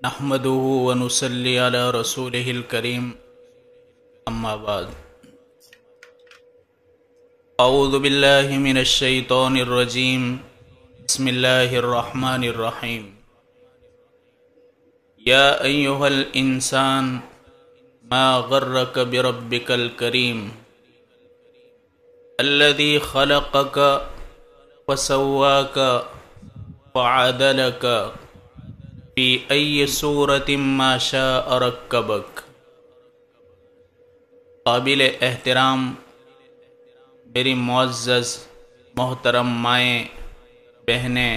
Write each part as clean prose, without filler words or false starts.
نحمده ونصلي على رسوله الكريم اما بعد اعوذ بالله من الشيطان الرجيم بسم الله الرحمن الرحيم يا ايها الانسان ما غرك بربك الكريم الذي خلقك فسواك وعدلك فی ای صورت ما شاء رکبک۔ قابل احترام میری معزز محترم مائیں، بہنیں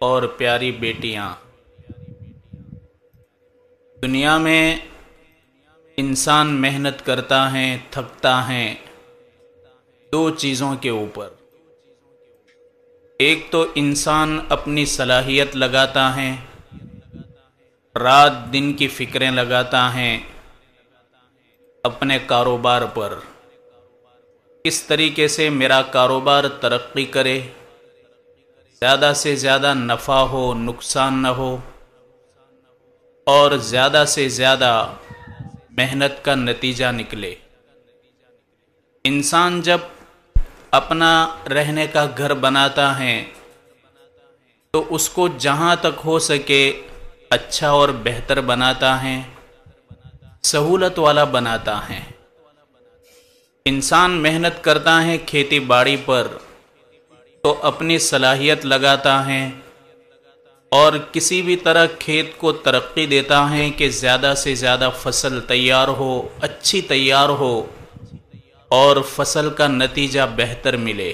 اور پیاری بیٹیاں، دنیا میں انسان محنت کرتا ہے، تھکتا ہے دو چیزوں کے اوپر۔ ایک تو انسان اپنی صلاحیت لگاتا ہے، رات دن کی فکریں لگاتا ہے اپنے کاروبار پر، کس طریقے سے میرا کاروبار ترقی کرے، زیادہ سے زیادہ نفع ہو، نقصان نہ ہو، اور زیادہ سے زیادہ محنت کا نتیجہ نکلے۔ انسان جب اپنا رہنے کا گھر بناتا ہے تو اس کو جہاں تک ہو سکے اچھا اور بہتر بناتا ہے، سہولت والا بناتا ہے۔ انسان محنت کرتا ہے کھیتی باڑی پر تو اپنی صلاحیت لگاتا ہے اور کسی بھی طرح کھیت کو ترقی دیتا ہے کہ زیادہ سے زیادہ فصل تیار ہو، اچھی تیار ہو اور فصل کا نتیجہ بہتر ملے۔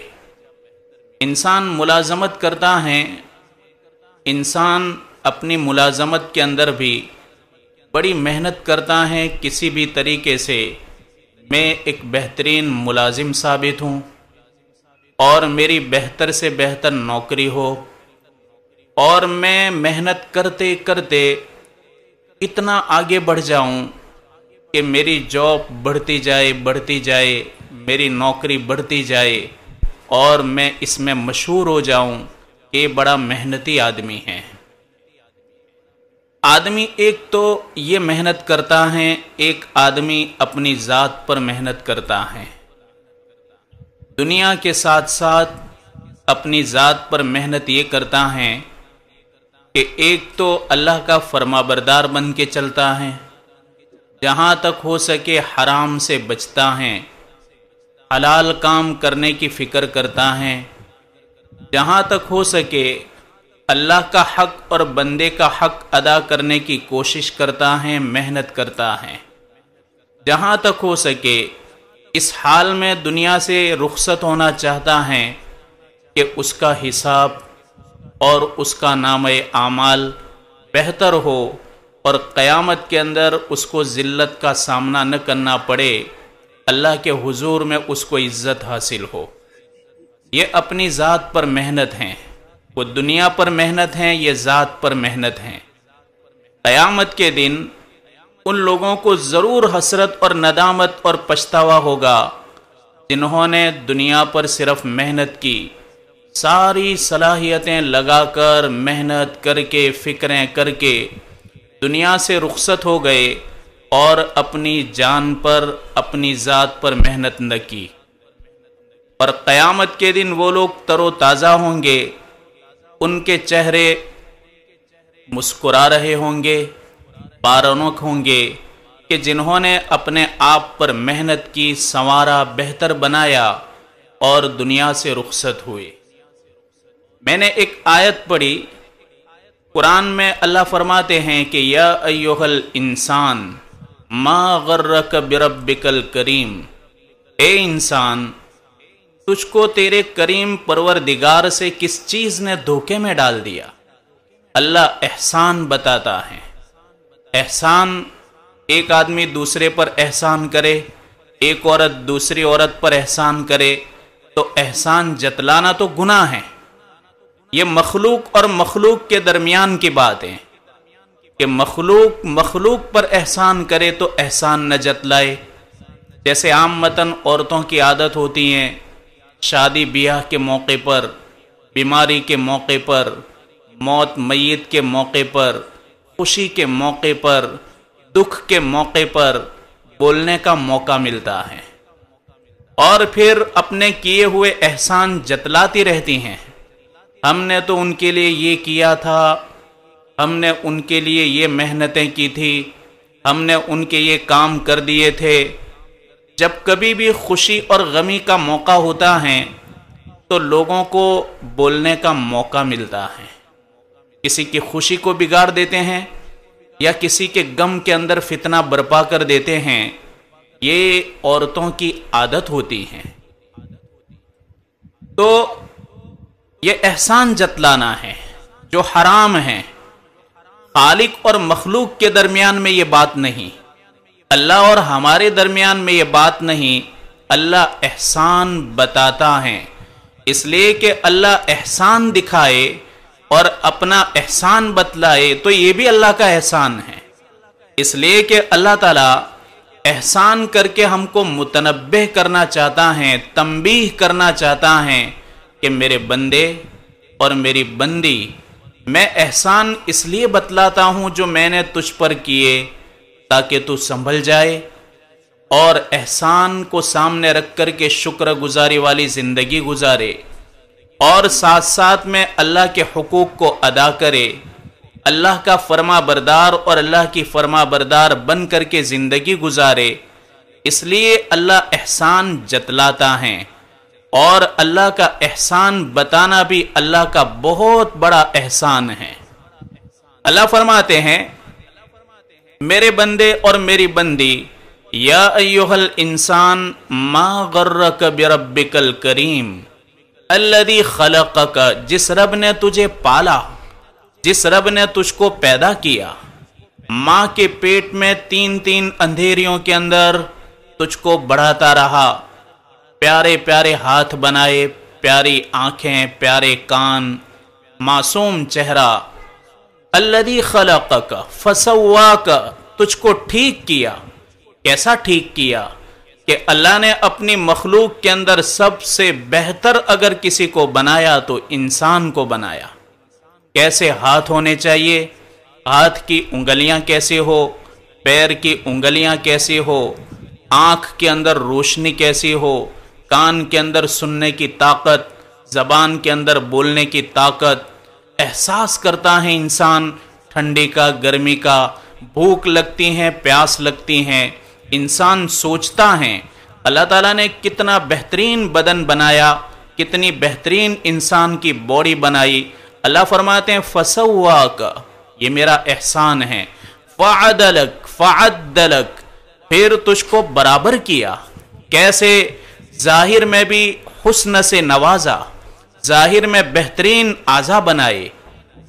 انسان ملازمت کرتا ہے، انسان اپنی ملازمت کے اندر بھی بڑی محنت کرتا ہے، کسی بھی طریقے سے میں ایک بہترین ملازم ثابت ہوں اور میری بہتر سے بہتر نوکری ہو، اور میں محنت کرتے کرتے اتنا آگے بڑھ جاؤں کہ میری جاب بڑھتی جائے، میری نوکری بڑھتی جائے اور میں اس میں مشہور ہو جاؤں کہ یہ بڑا محنتی آدمی ہے۔ آدمی ایک تو یہ محنت کرتا ہے، ایک آدمی اپنی ذات پر محنت کرتا ہے، دنیا کے ساتھ ساتھ اپنی ذات پر محنت یہ کرتا ہے کہ ایک تو اللہ کا فرما بردار بن کے چلتا ہے، جہاں تک ہو سکے حرام سے بچتا ہے، حلال کام کرنے کی فکر کرتا ہے، جہاں تک ہو سکے اللہ کا حق اور بندے کا حق ادا کرنے کی کوشش کرتا ہے، محنت کرتا ہے، جہاں تک ہو سکے اس حال میں دنیا سے رخصت ہونا چاہتا ہے کہ اس کا حساب اور اس کا نامہ اعمال بہتر ہو اور قیامت کے اندر اس کو ذلت کا سامنا نہ کرنا پڑے، اللہ کے حضور میں اس کو عزت حاصل ہو۔ یہ اپنی ذات پر محنت ہیں، وہ دنیا پر محنت ہیں، یہ ذات پر محنت ہیں۔ قیامت کے دن ان لوگوں کو ضرور حسرت اور ندامت اور پچھتاوا ہوگا جنہوں نے دنیا پر صرف محنت کی، ساری صلاحیتیں لگا کر، محنت کر کے، فکریں کر کے دنیا سے رخصت ہو گئے اور اپنی جان پر، اپنی ذات پر محنت نہ کی۔ اور قیامت کے دن وہ لوگ تر و تازہ ہوں گے، ان کے چہرے مسکرا رہے ہوں گے، بارونق ہوں گے کہ جنہوں نے اپنے آپ پر محنت کی، سنوارا، بہتر بنایا اور دنیا سے رخصت ہوئے۔ میں نے ایک آیت پڑھی قرآن میں، اللہ فرماتے ہیں کہ یا ایھا الانسان ما غرک بربک الکریم، اے انسان تجھ کو تیرے کریم پروردگار سے کس چیز نے دھوکے میں ڈال دیا۔ اللہ احسان بتاتا ہے۔ احسان، ایک آدمی دوسرے پر احسان کرے، ایک عورت دوسری عورت پر احسان کرے تو احسان جتلانا تو گناہ ہے۔ یہ مخلوق اور مخلوق کے درمیان کی بات ہے کہ مخلوق پر احسان کرے تو احسان نہ جتلائے۔ جیسے عامتاً عورتوں کی عادت ہوتی ہیں، شادی بیاہ کے موقع پر، بیماری کے موقع پر، موت میت کے موقع پر خوشی کے موقع پر، دکھ کے موقع پر بولنے کا موقع ملتا ہے، اور پھر اپنے کیے ہوئے احسان جتلاتی رہتی ہیں۔ ہم نے تو ان کے لیے یہ کیا تھا، ہم نے ان کے لیے یہ محنتیں کی تھی، ہم نے ان کے یہ کام کر دیے تھے۔ جب کبھی بھی خوشی اور غمی کا موقع ہوتا ہے تو لوگوں کو بولنے کا موقع ملتا ہے، کسی کی خوشی کو بگاڑ دیتے ہیں یا کسی کے غم کے اندر فتنہ برپا کر دیتے ہیں۔ یہ عورتوں کی عادت ہوتی ہے۔ تو یہ احسان جتلانا ہے جو حرام ہے۔ خالق اور مخلوق کے درمیان میں یہ بات نہیں، اللہ اور ہمارے درمیان میں یہ بات نہیں۔ اللہ احسان بتاتا ہے، اس لیے کہ اللہ احسان دکھائے اور اپنا احسان بتلائے تو یہ بھی اللہ کا احسان ہے، اس لیے کہ اللہ تعالیٰ احسان کر کے ہم کو متنبہ کرنا چاہتا ہے، تنبیہ کرنا چاہتا ہے کہ میرے بندے اور میری بندی، میں احسان اس لیے بتلاتا ہوں جو میں نے تجھ پر کیے تاکہ تو سنبھل جائے اور احسان کو سامنے رکھ کر کے شکر گزاری والی زندگی گزارے، اور ساتھ ساتھ میں اللہ کے حقوق کو ادا کرے، اللہ کا فرما بردار اور اللہ کی فرما بردار بن کر کے زندگی گزارے۔ اس لیے اللہ احسان جتلاتا ہے، اور اللہ کا احسان بتانا بھی اللہ کا بہت بڑا احسان ہے۔ اللہ فرماتے ہیں، میرے بندے اور میری بندی، یا ایھا الانسان ما غرک بربک الکریم الذی خلقک، جس رب نے تجھے پالا، جس رب نے تجھ کو پیدا کیا، ماں کے پیٹ میں 3 اندھیریوں کے اندر تجھ کو بڑھاتا رہا، پیارے پیارے ہاتھ بنائے، پیاری آنکھیں، پیارے کان، معصوم چہرہ۔ الذی خلقک فسواک، تجھ کو ٹھیک کیا۔ کیسا ٹھیک کیا؟ کہ اللہ نے اپنی مخلوق کے اندر سب سے بہتر اگر کسی کو بنایا تو انسان کو بنایا۔ کیسے ہاتھ ہونے چاہیے، ہاتھ کی انگلیاں کیسے ہو، پیر کی انگلیاں کیسے ہو، آنکھ کے اندر روشنی کیسی ہو، کان کے اندر سننے کی طاقت، زبان کے اندر بولنے کی طاقت۔ احساس کرتا ہے انسان ٹھنڈی کا، گرمی کا، بھوک لگتی ہے، پیاس لگتی ہے، انسان سوچتا ہے اللہ تعالیٰ نے کتنا بہترین بدن بنایا، کتنی بہترین انسان کی باڈی بنائی۔ اللہ فرماتے ہیں فسواک، یہ میرا احسان ہے، فعدلک فعدلک، پھر تجھ کو برابر کیا۔ کیسے؟ ظاہر میں بھی حسن سے نوازا، ظاہر میں بہترین اعضا بنائے،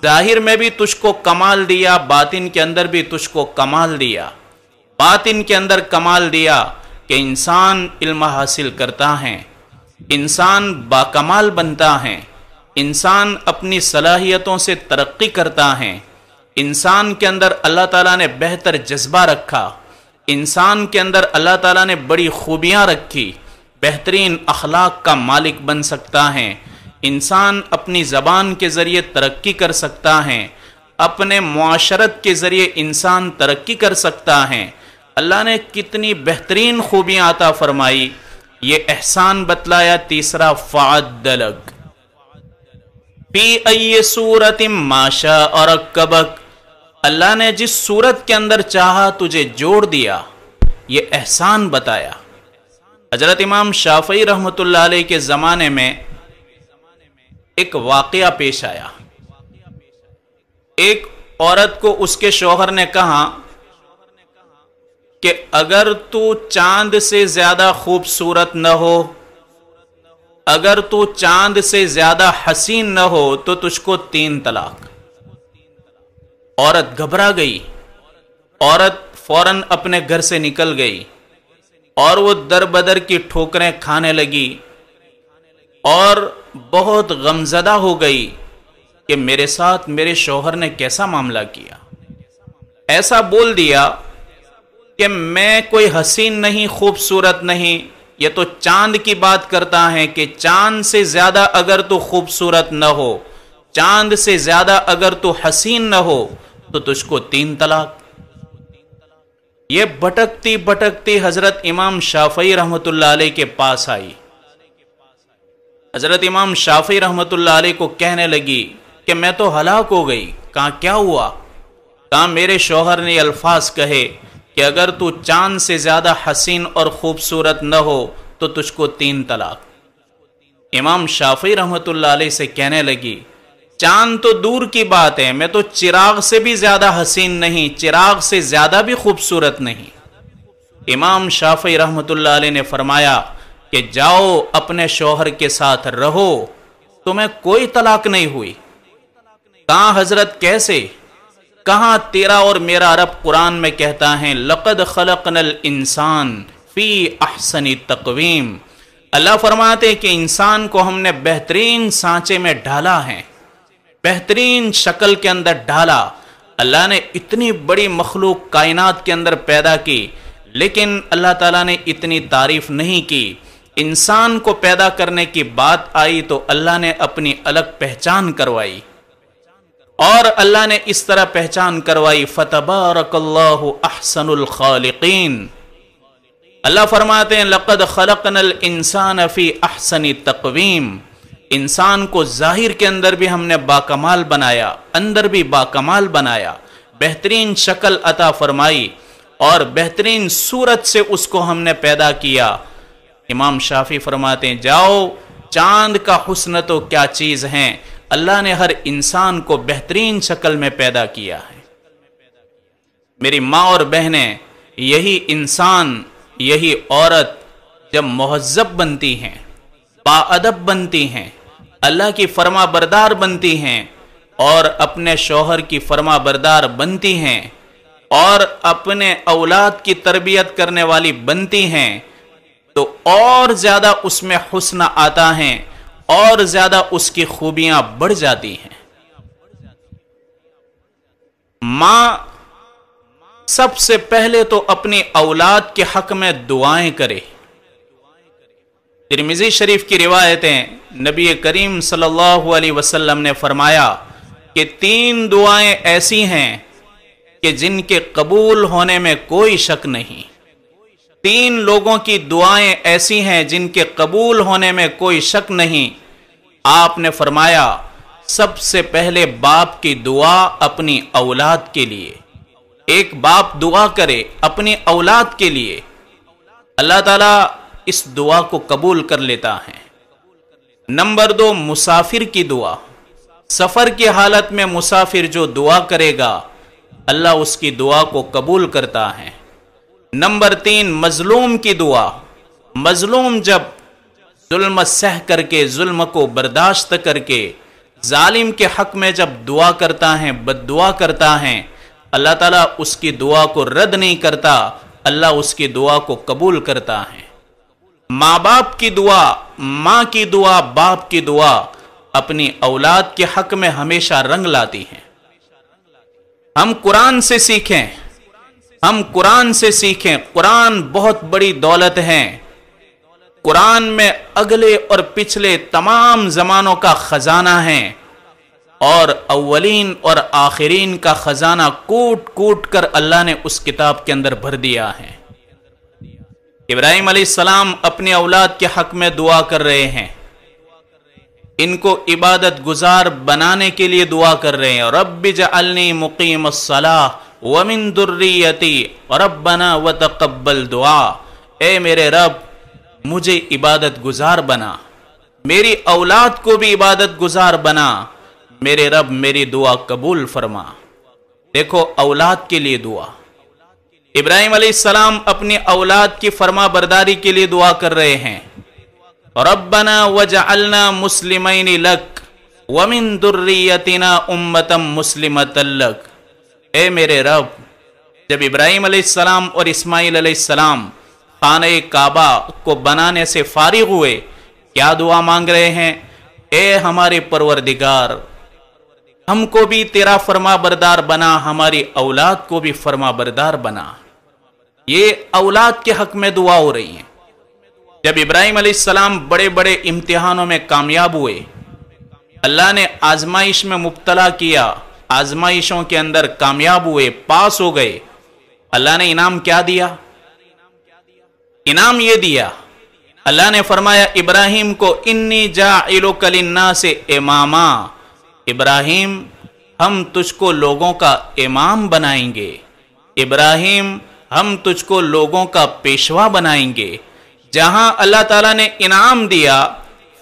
ظاہر میں بھی تجھ کو کمال دیا، باطن کے اندر بھی تجھ کو کمال دیا۔ باطن کے اندر کمال دیا کہ انسان علم حاصل کرتا ہے، انسان باکمال بنتا ہے، انسان اپنی صلاحیتوں سے ترقی کرتا ہے، انسان کے اندر اللہ تعالیٰ نے بہتر جذبہ رکھا، انسان کے اندر اللہ تعالیٰ نے بڑی خوبیاں رکھی، بہترین اخلاق کا مالک بن سکتا ہے، انسان اپنی زبان کے ذریعے ترقی کر سکتا ہے، اپنے معاشرت کے ذریعے انسان ترقی کر سکتا ہے۔ اللہ نے کتنی بہترین خوبیاں عطا فرمائی، یہ احسان بتلایا۔ تیسرا فعدلک فی ای صورت ما شاء رکبک، اللہ نے جس صورت کے اندر چاہا تجھے جوڑ دیا، یہ احسان بتایا۔ حضرت امام شافعی رحمۃ اللہ علیہ کے زمانے میں ایک واقعہ پیش آیا۔ ایک عورت کو اس کے شوہر نے کہا کہ اگر تو چاند سے زیادہ خوبصورت نہ ہو، اگر تو چاند سے زیادہ حسین نہ ہو تو تجھ کو 3 طلاق۔ عورت گھبرا گئی، عورت فوراً اپنے گھر سے نکل گئی اور وہ در بدر کی ٹھوکریں کھانے لگی اور بہت غمزدہ ہو گئی کہ میرے ساتھ میرے شوہر نے کیسا معاملہ کیا، ایسا بول دیا کہ میں کوئی حسین نہیں، خوبصورت نہیں، یہ تو چاند کی بات کرتا ہے کہ چاند سے زیادہ اگر تو خوبصورت نہ ہو، چاند سے زیادہ اگر تو حسین نہ ہو تو تجھ کو 3 طلاق۔ یہ بھٹکتی بھٹکتی حضرت امام شافعی رحمۃ اللہ علیہ کے پاس آئی۔ حضرت امام شافعی رحمۃ اللہ علیہ کو کہنے لگی کہ میں تو ہلاک ہو گئی۔ کہا کیا ہوا؟ کہا میرے شوہر نے الفاظ کہے کہ اگر تو چاند سے زیادہ حسین اور خوبصورت نہ ہو تو تجھ کو 3 طلاق۔ امام شافعی رحمۃ اللہ علیہ سے کہنے لگی چاند تو دور کی بات ہے، میں تو چراغ سے بھی زیادہ حسین نہیں، چراغ سے زیادہ بھی خوبصورت نہیں۔ امام شافعی رحمۃ اللہ علیہ نے فرمایا کہ جاؤ اپنے شوہر کے ساتھ رہو، تمہیں کوئی طلاق نہیں ہوئی۔ کہاں حضرت کیسے؟ کہاں تیرا اور میرا رب قرآن میں کہتا ہے لقد خلقنا الانسان فی احسن تقویم۔ اللہ فرماتے ہیں کہ انسان کو ہم نے بہترین سانچے میں ڈھالا ہے، بہترین شکل کے اندر ڈھالا۔ اللہ نے اتنی بڑی مخلوق کائنات کے اندر پیدا کی، لیکن اللہ تعالیٰ نے اتنی تعریف نہیں کی۔ انسان کو پیدا کرنے کی بات آئی تو اللہ نے اپنی الگ پہچان کروائی، اور اللہ نے اس طرح پہچان کروائی فتبارک اللہ احسن الخالقین۔ اللہ فرماتے ہیں لقد خلقنا الانسان فی احسن تقویم۔ انسان کو ظاہر کے اندر بھی ہم نے باکمال بنایا، اندر بھی باکمال بنایا، بہترین شکل عطا فرمائی اور بہترین صورت سے اس کو ہم نے پیدا کیا۔ امام شافعی فرماتے ہیں جاؤ چاند کا حسن تو کیا چیز ہے، اللہ نے ہر انسان کو بہترین شکل میں پیدا کیا ہے۔ میری ماں اور بہنیں، یہی انسان، یہی عورت جب مہذب بنتی ہیں، باادب بنتی ہیں، اللہ کی فرما بردار بنتی ہیں اور اپنے شوہر کی فرما بردار بنتی ہیں اور اپنے اولاد کی تربیت کرنے والی بنتی ہیں، تو اور زیادہ اس میں حسن آتا ہے اور زیادہ اس کی خوبیاں بڑھ جاتی ہیں۔ ماں سب سے پہلے تو اپنی اولاد کے حق میں دعائیں کرے۔ ترمذی شریف کی روایتیں نبی کریم صلی اللہ علیہ وسلم نے فرمایا کہ 3 دعائیں ایسی ہیں کہ جن کے قبول ہونے میں کوئی شک نہیں۔ 3 لوگوں کی دعائیں ایسی ہیں جن کے قبول ہونے میں کوئی شک نہیں۔ آپ نے فرمایا سب سے پہلے باپ کی دعا اپنی اولاد کے لیے۔ ایک باپ دعا کرے اپنی اولاد کے لیے، اللہ تعالیٰ اس دعا کو قبول کر لیتا ہے۔ نمبر 2 مسافر کی دعا۔ سفر کی حالت میں مسافر جو دعا کرے گا اللہ اس کی دعا کو قبول کرتا ہے۔ نمبر 3 مظلوم کی دعا۔ مظلوم جب ظلم سہ کر کے، ظلم کو برداشت کر کے، ظالم کے حق میں جب دعا کرتا ہے، بد دعا کرتا ہے، اللہ تعالیٰ اس کی دعا کو رد نہیں کرتا، اللہ اس کی دعا کو قبول کرتا ہے۔ ماں باپ کی دعا، ماں کی دعا، باپ کی دعا اپنی اولاد کے حق میں ہمیشہ رنگ لاتی ہیں۔ ہم قرآن سے سیکھیں، ہم قرآن سے سیکھیں۔ قرآن بہت بڑی دولت ہے۔ قرآن میں اگلے اور پچھلے تمام زمانوں کا خزانہ ہے، اور اولین اور آخرین کا خزانہ کوٹ کوٹ کر اللہ نے اس کتاب کے اندر بھر دیا ہے۔ ابراہیم علیہ السلام اپنے اولاد کے حق میں دعا کر رہے ہیں، ان کو عبادت گزار بنانے کے لیے دعا کر رہے ہیں۔ رب اجعلنی مقیم الصلاۃ ومن ذریتی ربنا وتقبل دعا۔ اے میرے رب مجھے عبادت گزار بنا، میری اولاد کو بھی عبادت گزار بنا، میرے رب میری دعا قبول فرما۔ دیکھو اولاد کے لیے دعا۔ ابراہیم علیہ السلام اپنی اولاد کی فرما برداری کے لیے دعا کر رہے ہیں۔ ربنا وجعلنا مسلمین لک ومن ذریتنا امۃ مسلمۃ لک۔ اے میرے رب، جب ابراہیم علیہ السلام اور اسماعیل علیہ السلام خانہ کعبہ کو بنانے سے فارغ ہوئے، کیا دعا مانگ رہے ہیں؟ اے ہمارے پروردگار، ہم کو بھی تیرا فرما بردار بنا، ہماری اولاد کو بھی فرما بردار بنا۔ یہ اولاد کے حق میں دعا ہو رہی ہیں۔ جب ابراہیم علیہ السلام بڑے بڑے امتحانوں میں کامیاب ہوئے، اللہ نے آزمائش میں مبتلا کیا، آزمائشوں کے اندر کامیاب ہوئے، پاس ہو گئے، اللہ نے انعام کیا دیا؟ انعام یہ دیا، اللہ نے فرمایا ابراہیم کو انی جاعلک للناس اماما، ابراہیم ہم تجھ کو لوگوں کا امام بنائیں گے، ابراہیم ہم تجھ کو لوگوں کا پیشوا بنائیں گے۔ جہاں اللہ تعالیٰ نے انعام دیا،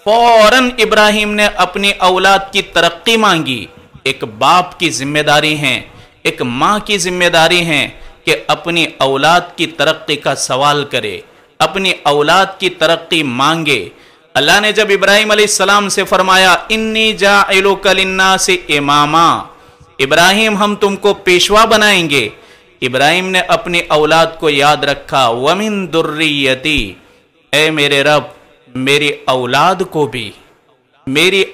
فوراً ابراہیم نے اپنی اولاد کی ترقی مانگی۔ ایک باپ کی ذمہ داری ہے، ایک ماں کی ذمہ داری ہے کہ اپنی اولاد کی ترقی کا سوال کرے، اپنی اولاد کی ترقی مانگے۔ اللہ نے جب ابراہیم علیہ السلام سے فرمایا انی جاعلک للناس اماما، ابراہیم ہم تم کو پیشوا بنائیں گے، ابراہیم نے اپنی اولاد کو یاد رکھا، وَمِن ذُرِّيَّتِي، اے میرے رب میری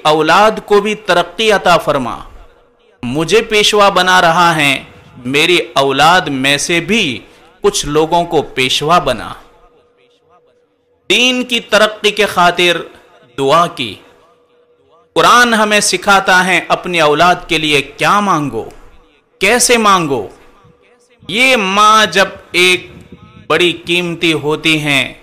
اولاد کو بھی ترقی عطا فرما، مجھے پیشوا بنا رہا ہے، میری اولاد میں سے بھی کچھ لوگوں کو پیشوا بنا۔ دین کی ترقی کے خاطر دعا کی۔ قرآن ہمیں سکھاتا ہے اپنی اولاد کے لیے کیا مانگو، کیسے مانگو۔ یہ ماں جب ایک بڑی قیمتی ہوتی ہیں،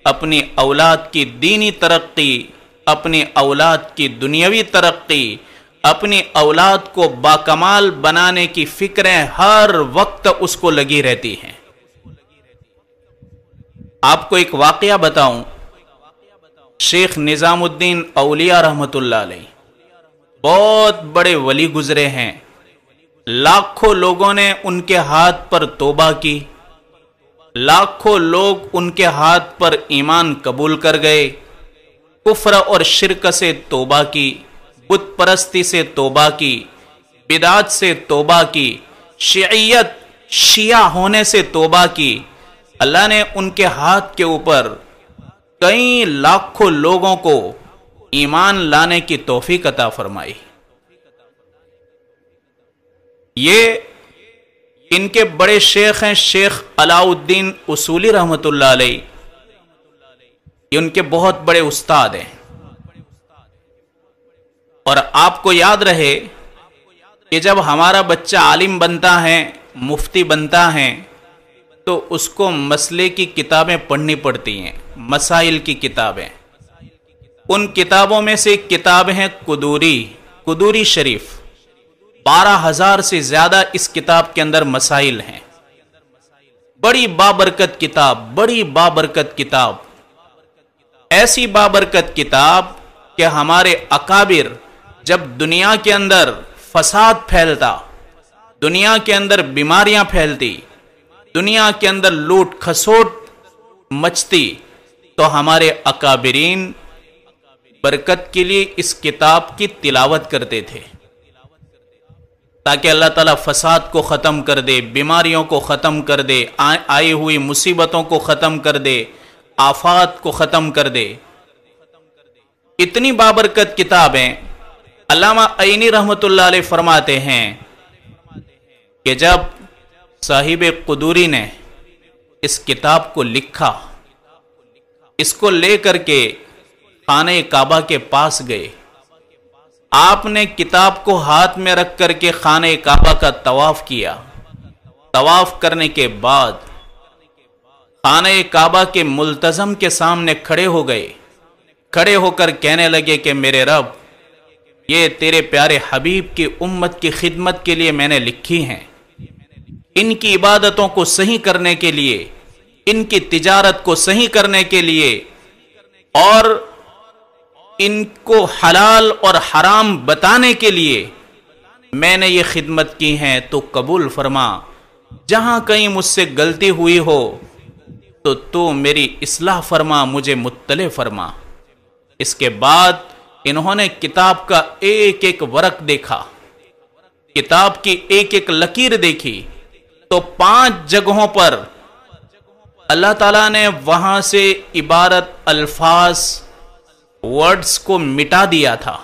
اپنی اولاد کی دینی ترقی، اپنی اولاد کی دنیاوی ترقی، اپنی اولاد کو باکمال بنانے کی فکریں ہر وقت اس کو لگی رہتی ہیں۔ آپ کو ایک واقعہ بتاؤں، شیخ نظام الدین اولیاء رحمت اللہ علیہ بہت بڑے ولی گزرے ہیں، لاکھوں لوگوں نے ان کے ہاتھ پر توبہ کی، لاکھوں لوگ ان کے ہاتھ پر ایمان قبول کر گئے، کفر اور شرک سے توبہ کی، بت پرستی سے توبہ کی، بدعت سے توبہ کی، شیعیت شیعہ ہونے سے توبہ کی۔ اللہ نے ان کے ہاتھ کے اوپر کئی لاکھوں لوگوں کو ایمان لانے کی توفیق عطا فرمائی۔ یہ ان کے بڑے شیخ ہیں شیخ علاء الدین اصولی رحمت اللہ علیہ، یہ ان کے بہت بڑے استاد ہیں۔ اور آپ کو یاد رہے کہ جب ہمارا بچہ عالم بنتا ہے، مفتی بنتا ہے، تو اس کو مسئلے کی کتابیں پڑھنی پڑتی ہیں، مسائل کی کتابیں۔ ان کتابوں میں سے ایک کتاب ہے قدوری شریف، 12,000 سے زیادہ اس کتاب کے اندر مسائل ہیں۔ بڑی بابرکت کتاب، ایسی بابرکت کتاب کہ ہمارے اکابر جب دنیا کے اندر فساد پھیلتا، دنیا کے اندر بیماریاں پھیلتی، دنیا کے اندر لوٹ کھسوٹ مچتی، تو ہمارے اکابرین برکت کے لیے اس کتاب کی تلاوت کرتے تھے تاکہ اللہ تعالیٰ فساد کو ختم کر دے، بیماریوں کو ختم کر دے، آئی ہوئی مصیبتوں کو ختم کر دے، آفات کو ختم کر دے۔ اتنی بابرکت کتابیں علامہ عینی رحمت اللہ علیہ فرماتے ہیں کہ جب صاحب قدوری نے اس کتاب کو لکھا، اس کو لے کر کے خانہ کعبہ کے پاس گئے، آپ نے کتاب کو ہاتھ میں رکھ کر کے خانہ کعبہ کا طواف کیا۔ طواف کرنے کے بعد خانہ کعبہ کے ملتزم کے سامنے کھڑے ہو گئے، کھڑے ہو کر کہنے لگے کہ میرے رب، یہ تیرے پیارے حبیب کی امت کی خدمت کے لیے میں نے لکھی ہیں، ان کی عبادتوں کو صحیح کرنے کے لیے، ان کی تجارت کو صحیح کرنے کے لیے، اور ان کو حلال اور حرام بتانے کے لیے میں نے یہ خدمت کی ہے، تو قبول فرما۔ جہاں کہیں مجھ سے غلطی ہوئی ہو تو میری اصلاح فرما، مجھے مطلع فرما۔ اس کے بعد انہوں نے کتاب کا ایک ایک ورق دیکھا، کتاب کی ایک ایک لکیر دیکھی، تو 5 جگہوں پر اللہ تعالیٰ نے وہاں سے عبارت، الفاظ، ورڈز کو مٹا دیا تھا۔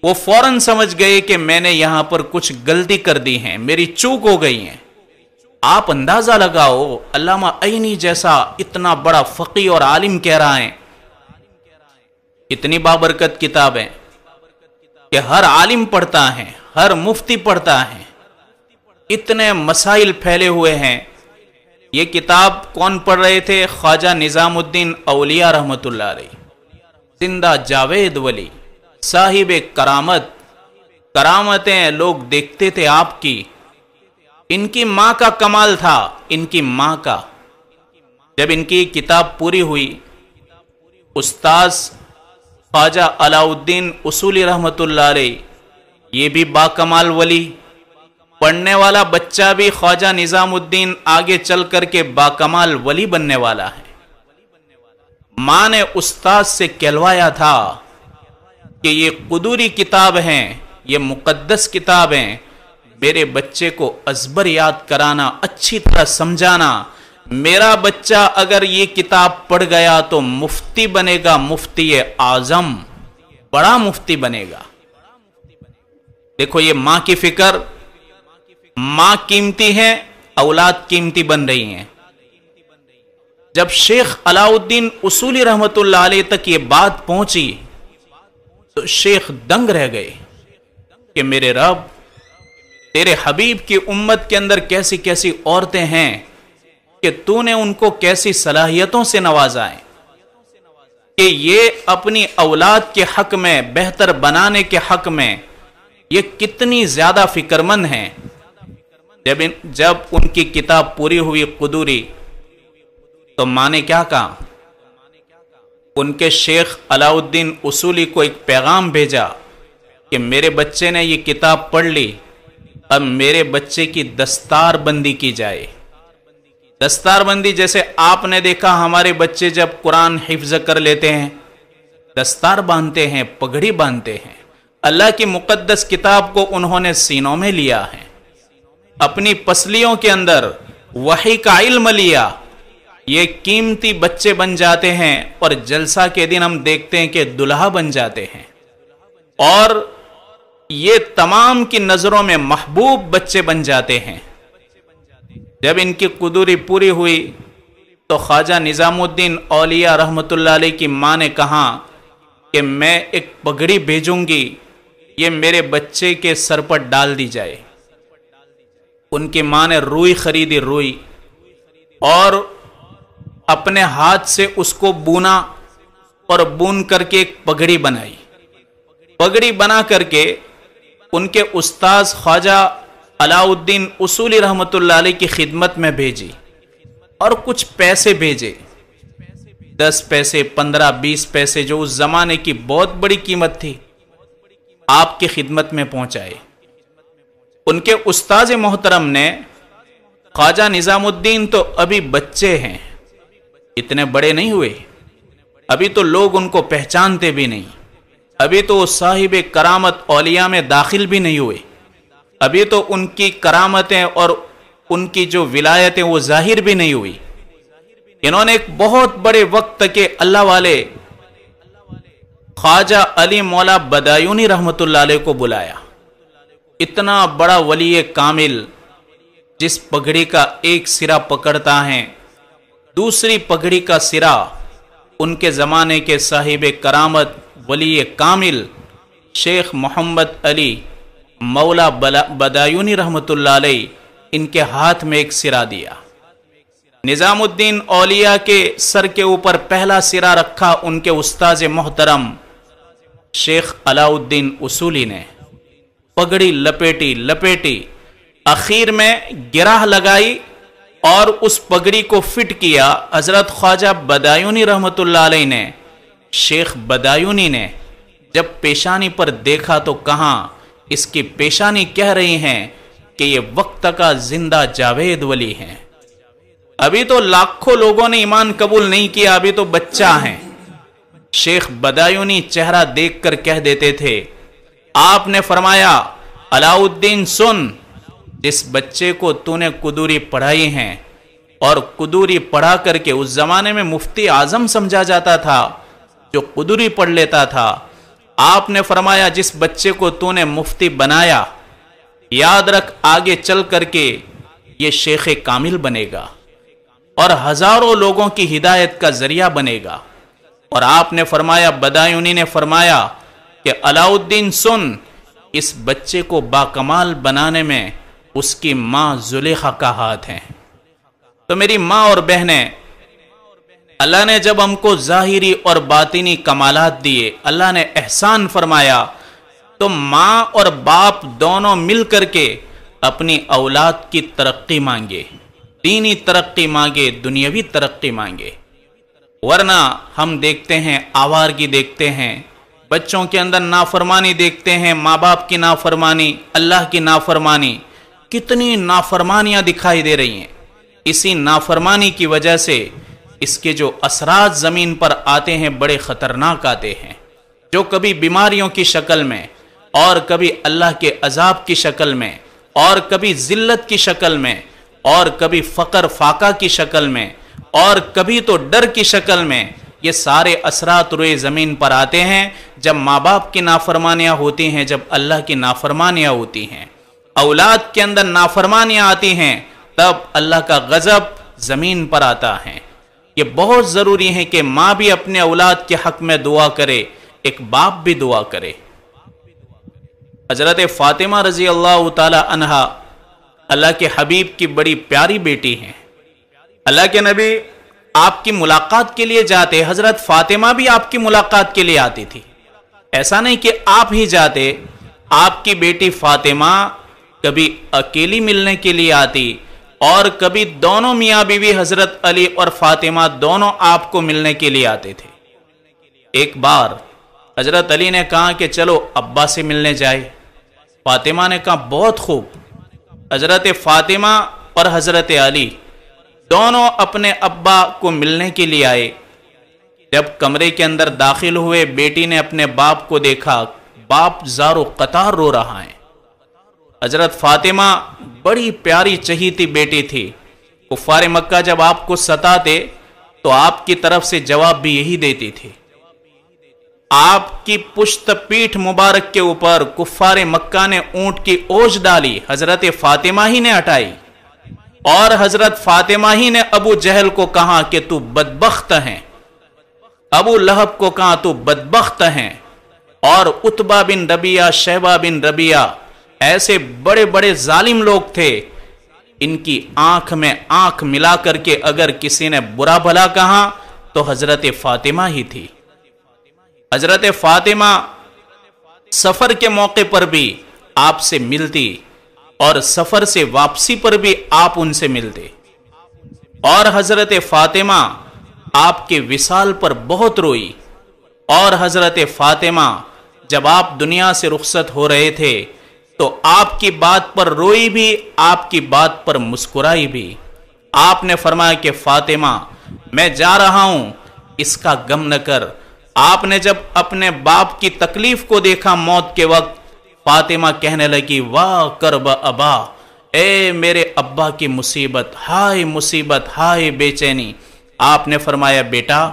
وہ فوراً سمجھ گئے کہ میں نے یہاں پر کچھ غلطی کر دی ہیں، میری چوک ہو گئی ہیں۔ آپ اندازہ لگاؤ، علامہ عینی جیسا اتنا بڑا فقی اور عالم کہہ رہا ہے، اتنی بابرکت کتابیں کہ ہر عالم پڑھتا ہے، ہر مفتی پڑھتا ہے، اتنے مسائل پھیلے ہوئے ہیں۔ یہ کتاب کون پڑھ رہے تھے؟ خواجہ نظام الدین اولیاء رحمۃ اللہ علیہ، زندہ جاوید ولی، صاحب کرامت، کرامتیں لوگ دیکھتے تھے آپ کی۔ ان کی ماں کا کمال تھا، ان کی ماں کا۔ جب ان کی کتاب پوری ہوئی، استاذ خواجہ علاء الدین اصولی رحمۃ اللہ علیہ، یہ بھی با کمال ولی، پڑھنے والا بچہ بھی خواجہ نظام الدین آگے چل کر کے با کمال ولی بننے والا ہے۔ ماں نے استاذ سے کہلوایا تھا کہ یہ قدوری کتاب ہیں، یہ مقدس کتاب ہیں، میرے بچے کو ازبر یاد کرانا، اچھی طرح سمجھانا۔ میرا بچہ اگر یہ کتاب پڑھ گیا تو مفتی بنے گا، مفتی اعظم، بڑا مفتی بنے گا۔ دیکھو یہ ماں کی فکر، ماں قیمتی ہے، اولاد قیمتی بن رہی ہیں۔ جب شیخ علاء الدین اصولی رحمت اللہ علیہ تک یہ بات پہنچی تو شیخ دنگ رہ گئے کہ میرے رب، تیرے حبیب کی امت کے اندر کیسی کیسی عورتیں ہیں کہ تو نے ان کو کیسی صلاحیتوں سے نوازا ہے کہ یہ اپنی اولاد کے حق میں، بہتر بنانے کے حق میں یہ کتنی زیادہ فکر مند ہیں۔ جب ان کی کتاب پوری ہوئی قدوری، تو ماں نے کیا کہا؟ ان کے شیخ علاء الدین اصولی کو ایک پیغام بھیجا کہ میرے بچے نے یہ کتاب پڑھ لی، اب میرے بچے کی دستار بندی کی جائے۔ دستار بندی جیسے آپ نے دیکھا ہمارے بچے جب قرآن حفظ کر لیتے ہیں دستار باندھتے ہیں، پگڑی باندھتے ہیں۔ اللہ کی مقدس کتاب کو انہوں نے سینوں میں لیا ہے، اپنی پسلیوں کے اندر وحی کا علم لیا۔ یہ قیمتی بچے بن جاتے ہیں اور جلسہ کے دن ہم دیکھتے ہیں کہ دلہا بن جاتے ہیں، اور یہ تمام کی نظروں میں محبوب بچے بن جاتے ہیں۔ جب ان کی قدوری پوری ہوئی تو خواجہ نظام الدین اولیاء رحمت اللہ علیہ کی ماں نے کہا کہ میں ایک پگڑی بھیجوں گی، یہ میرے بچے کے سر پر ڈال دی جائے۔ ان کی ماں نے روئی خریدی، روئی، اور اپنے ہاتھ سے اس کو بونا اور بون کر کے ایک پگڑی بنائی۔ پگڑی بنا کر کے ان کے استاذ خواجہ علاء الدین اصولی رحمت اللہ علیہ کی خدمت میں بھیجی، اور کچھ پیسے بھیجے، 10 پیسے، 15، 20 پیسے، جو اس زمانے کی بہت بڑی قیمت تھی، آپ کی خدمت میں پہنچائے۔ ان کے استاذ محترم نے، خواجہ نظام الدین تو ابھی بچے ہیں، اتنے بڑے نہیں ہوئے، ابھی تو لوگ ان کو پہچانتے بھی نہیں، ابھی تو صاحب کرامت اولیاء میں داخل بھی نہیں ہوئے، ابھی تو ان کی کرامتیں اور ان کی جو ولایتیں وہ ظاہر بھی نہیں ہوئی۔ انہوں نے ایک بہت بڑے وقت کے اللہ والے خواجہ علی مولا بدایونی رحمت اللہ علیہ کو بلایا۔ اتنا بڑا ولی کامل، جس پگڑی کا ایک سرا پکڑتا ہے، دوسری پگڑی کا سرا ان کے زمانے کے صاحب کرامت ولی کامل شیخ محمد علی مولا بدایونی رحمت اللہ علیہ، ان کے ہاتھ میں ایک سرا دیا۔ نظام الدین اولیاء کے سر کے اوپر پہلا سرا رکھا ان کے استاذ محترم شیخ علاء الدین اصولی نے۔ پگڑی لپیٹی، اخیر میں گرہ لگائی اور اس پگڑی کو فٹ کیا۔ حضرت خواجہ بدایونی رحمت اللہ علیہ نے، شیخ بدایونی نے جب پیشانی پر دیکھا تو کہاں، اس کی پیشانی کہہ رہی ہیں کہ یہ وقت کا زندہ جاوید ولی ہیں۔ ابھی تو لاکھوں لوگوں نے ایمان قبول نہیں کیا، ابھی تو بچہ ہیں۔ شیخ بدایونی چہرہ دیکھ کر کہہ دیتے تھے، آپ نے فرمایا علاء الدین سن، جس بچے کو تو نے قدوری پڑھائی ہیں، اور قدوری پڑھا کر کے اس زمانے میں مفتی اعظم سمجھا جاتا تھا جو قدوری پڑھ لیتا تھا، آپ نے فرمایا جس بچے کو تو نے مفتی بنایا، یاد رکھ آگے چل کر کے یہ شیخ کامل بنے گا اور ہزاروں لوگوں کی ہدایت کا ذریعہ بنے گا۔ اور آپ نے فرمایا، بدایونی نے فرمایا کہ علاء الدین سن، اس بچے کو باکمال بنانے میں اس کی ماں زلیخا کا ہاتھ ہے۔ تو میری ماں اور بہنیں، اللہ نے جب ہم کو ظاہری اور باطنی کمالات دیے، اللہ نے احسان فرمایا، تو ماں اور باپ دونوں مل کر کے اپنی اولاد کی ترقی مانگے، دینی ترقی مانگے، دنیاوی ترقی مانگے۔ ورنہ ہم دیکھتے ہیں، آوارگی دیکھتے ہیں، بچوں کے اندر نافرمانی دیکھتے ہیں، ماں باپ کی نافرمانی، اللہ کی نافرمانی، کتنی نافرمانیاں دکھائی دے رہی ہیں۔ اسی نافرمانی کی وجہ سے اس کے جو اثرات زمین پر آتے ہیں بڑے خطرناک آتے ہیں، جو کبھی بیماریوں کی شکل میں، اور کبھی اللہ کے عذاب کی شکل میں، اور کبھی ذلت کی شکل میں، اور کبھی فقر فاقہ کی شکل میں، اور کبھی تو ڈر کی شکل میں، یہ سارے اثرات روئے زمین پر آتے ہیں جب ماں باپ کی نافرمانیاں ہوتی ہیں، جب اللہ کی نافرمانیاں ہوتی ہیں، اولاد کے اندر نافرمانیاں آتی ہیں، تب اللہ کا غضب زمین پر آتا ہے۔ یہ بہت ضروری ہے کہ ماں بھی اپنے اولاد کے حق میں دعا کرے، ایک باپ بھی دعا کرے۔ حضرت فاطمہ رضی اللہ تعالی عنہا اللہ کے حبیب کی بڑی پیاری بیٹی ہیں۔ اللہ کے نبی آپ کی ملاقات کے لیے جاتے، حضرت فاطمہ بھی آپ کی ملاقات کے لیے آتی تھی۔ ایسا نہیں کہ آپ ہی جاتے، آپ کی بیٹی فاطمہ کبھی اکیلی ملنے کے لیے آتی، اور کبھی دونوں میاں بیوی حضرت علی اور فاطمہ دونوں آپ کو ملنے کے لیے آتے تھے۔ ایک بار حضرت علی نے کہا کہ چلو ابا سے ملنے جائے، فاطمہ نے کہا بہت خوب۔ حضرت فاطمہ اور حضرت علی دونوں اپنے ابا کو ملنے کے لیے آئے۔ جب کمرے کے اندر داخل ہوئے، بیٹی نے اپنے باپ کو دیکھا، باپ زار و قطار رو رہا ہے۔ حضرت فاطمہ بڑی پیاری چہیتی بیٹی تھی۔ کفار مکہ جب آپ کو ستاتے تو آپ کی طرف سے جواب بھی یہی دیتی تھی۔ آپ کی پشت پیٹھ مبارک کے اوپر کفار مکہ نے اونٹ کی اوجھ ڈالی، حضرت فاطمہ ہی نے ہٹائی، اور حضرت فاطمہ ہی نے ابو جہل کو کہا کہ تو بدبخت ہے، ابو لہب کو کہا تو بدبخت ہے، اور عتبہ بن ربیعہ، شیبہ بن ربیعہ، ایسے بڑے بڑے ظالم لوگ تھے، ان کی آنکھ میں آنکھ ملا کر کے اگر کسی نے برا بھلا کہا تو حضرت فاطمہ ہی تھی۔ حضرت فاطمہ سفر کے موقع پر بھی آپ سے ملتی، اور سفر سے واپسی پر بھی آپ ان سے ملتے، اور حضرت فاطمہ آپ کے وصال پر بہت روئی، اور حضرت فاطمہ جب آپ دنیا سے رخصت ہو رہے تھے تو آپ کی بات پر روئی بھی، آپ کی بات پر مسکرائی بھی۔ آپ نے فرمایا کہ فاطمہ میں جا رہا ہوں، اس کا غم نہ کر۔ آپ نے جب اپنے باپ کی تکلیف کو دیکھا موت کے وقت، فاطمہ کہنے لگی واہ کرب ابا، اے میرے ابا کی مصیبت، ہائے بے چینی۔ آپ نے فرمایا بیٹا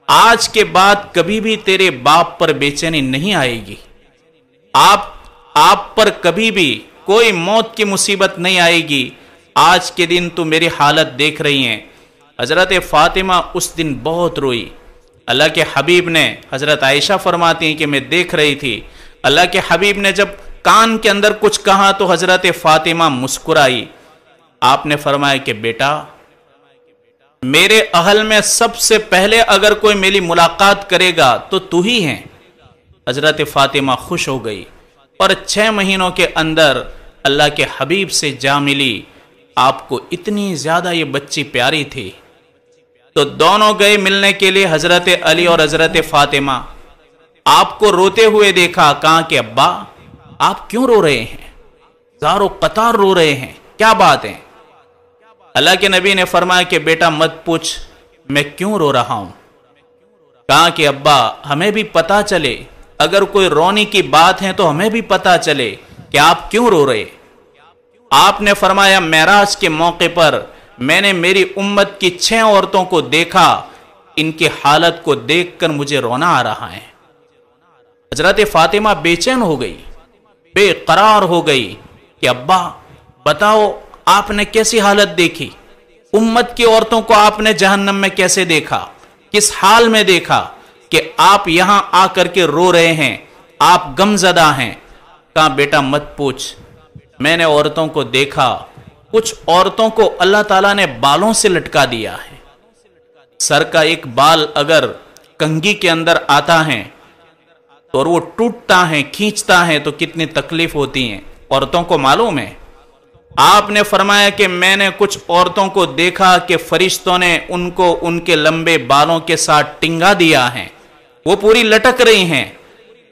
آج کے بعد کبھی بھی تیرے باپ پر بے چینی نہیں آئے گی، آپ پر کبھی بھی کوئی موت کی مصیبت نہیں آئے گی، آج کے دن تو میری حالت دیکھ رہی ہیں۔ حضرت فاطمہ اس دن بہت روئی۔ اللہ کے حبیب نے، حضرت عائشہ فرماتی ہیں کہ میں دیکھ رہی تھی، اللہ کے حبیب نے جب کان کے اندر کچھ کہا تو حضرت فاطمہ مسکرائی۔ آپ نے فرمایا کہ بیٹا میرے اہل میں سب سے پہلے اگر کوئی میری ملاقات کرے گا تو تو ہی ہیں۔ حضرت فاطمہ خوش ہو گئی، اور 6 مہینوں کے اندر اللہ کے حبیب سے جا ملی۔ آپ کو اتنی زیادہ یہ بچی پیاری تھی، تو دونوں گئے ملنے کے لیے، حضرت علی اور حضرت فاطمہ۔ آپ کو روتے ہوئے دیکھا، کہا کہ ابا آپ کیوں رو رہے ہیں، زار و قطار رو رہے ہیں، کیا بات ہے؟ اللہ کے نبی نے فرمایا کہ بیٹا مت پوچھ میں کیوں رو رہا ہوں۔ کہا کہ ابا ہمیں بھی پتا چلے، اگر کوئی رونے کی بات ہے تو ہمیں بھی پتا چلے کہ آپ کیوں رو رہے۔ آپ نے فرمایا معراج کے موقع پر میں نے میری امت کی 6 عورتوں کو دیکھا، ان کی حالت کو دیکھ کر مجھے رونا آ رہا ہے۔ حضرت فاطمہ بے چین ہو گئی، بے قرار ہو گئی کہ ابا بتاؤ آپ نے کیسی حالت دیکھی، امت کی عورتوں کو آپ نے جہنم میں کیسے دیکھا، کس حال میں دیکھا کہ آپ یہاں آ کر کے رو رہے ہیں، آپ غم زدہ ہیں۔ کہا بیٹا مت پوچھ، میں نے عورتوں کو دیکھا، کچھ عورتوں کو اللہ تعالیٰ نے بالوں سے لٹکا دیا ہے۔ سر کا ایک بال اگر کنگھی کے اندر آتا ہے اور وہ ٹوٹتا ہے، کھینچتا ہے تو کتنی تکلیف ہوتی ہیں، عورتوں کو معلوم ہے۔ آپ نے فرمایا کہ میں نے کچھ عورتوں کو دیکھا کہ فرشتوں نے ان کو ان کے لمبے بالوں کے ساتھ ٹنگا دیا ہے، وہ پوری لٹک رہی ہیں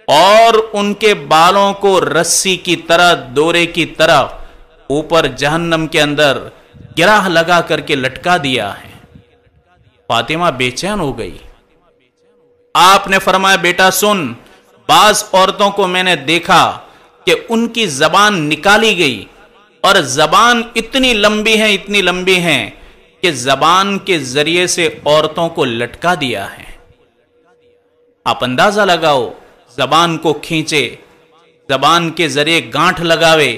اور ان کے بالوں کو رسی کی طرح، دورے کی طرح اوپر جہنم کے اندر گرہ لگا کر کے لٹکا دیا ہے۔ فاطمہ بے چین ہو گئی۔ آپ نے فرمایا بیٹا سن، بعض عورتوں کو میں نے دیکھا کہ ان کی زبان نکالی گئی اور زبان اتنی لمبی ہیں کہ زبان کے ذریعے سے عورتوں کو لٹکا دیا ہے۔ آپ اندازہ لگاؤ، زبان کو کھینچے، زبان کے ذریعے گانٹھ لگاوے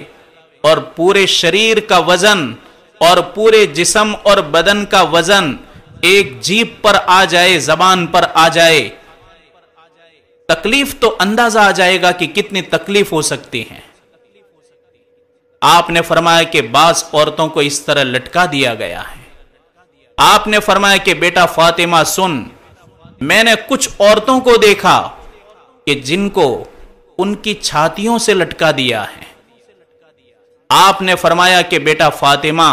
اور پورے شریر کا وزن اور پورے جسم اور بدن کا وزن ایک جیب پر آ جائے، زبان پر آ جائے، تکلیف تو اندازہ آ جائے گا کہ کتنی تکلیف ہو سکتی ہے۔ آپ نے فرمایا کہ بعض عورتوں کو اس طرح لٹکا دیا گیا ہے۔ آپ نے فرمایا کہ بیٹا فاطمہ سن، میں نے کچھ عورتوں کو دیکھا کہ جن کو ان کی چھاتیوں سے لٹکا دیا ہے۔ آپ نے فرمایا کہ بیٹا فاطمہ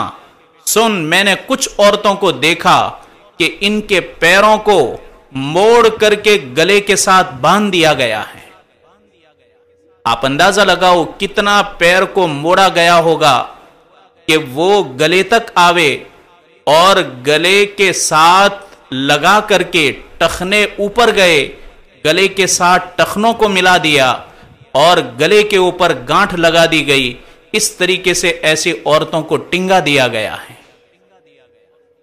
سن، میں نے کچھ عورتوں کو دیکھا کہ ان کے پیروں کو موڑ کر کے گلے کے ساتھ باندھ دیا گیا ہے۔ آپ اندازہ لگاؤ کتنا پیر کو موڑا گیا ہوگا کہ وہ گلے تک آوے اور گلے کے ساتھ لگا کر کے ٹخنے اوپر گئے، گلے کے ساتھ ٹخنوں کو ملا دیا اور گلے کے اوپر گانٹھ لگا دی گئی۔ اس طریقے سے ایسی عورتوں کو ٹنگا دیا گیا ہے۔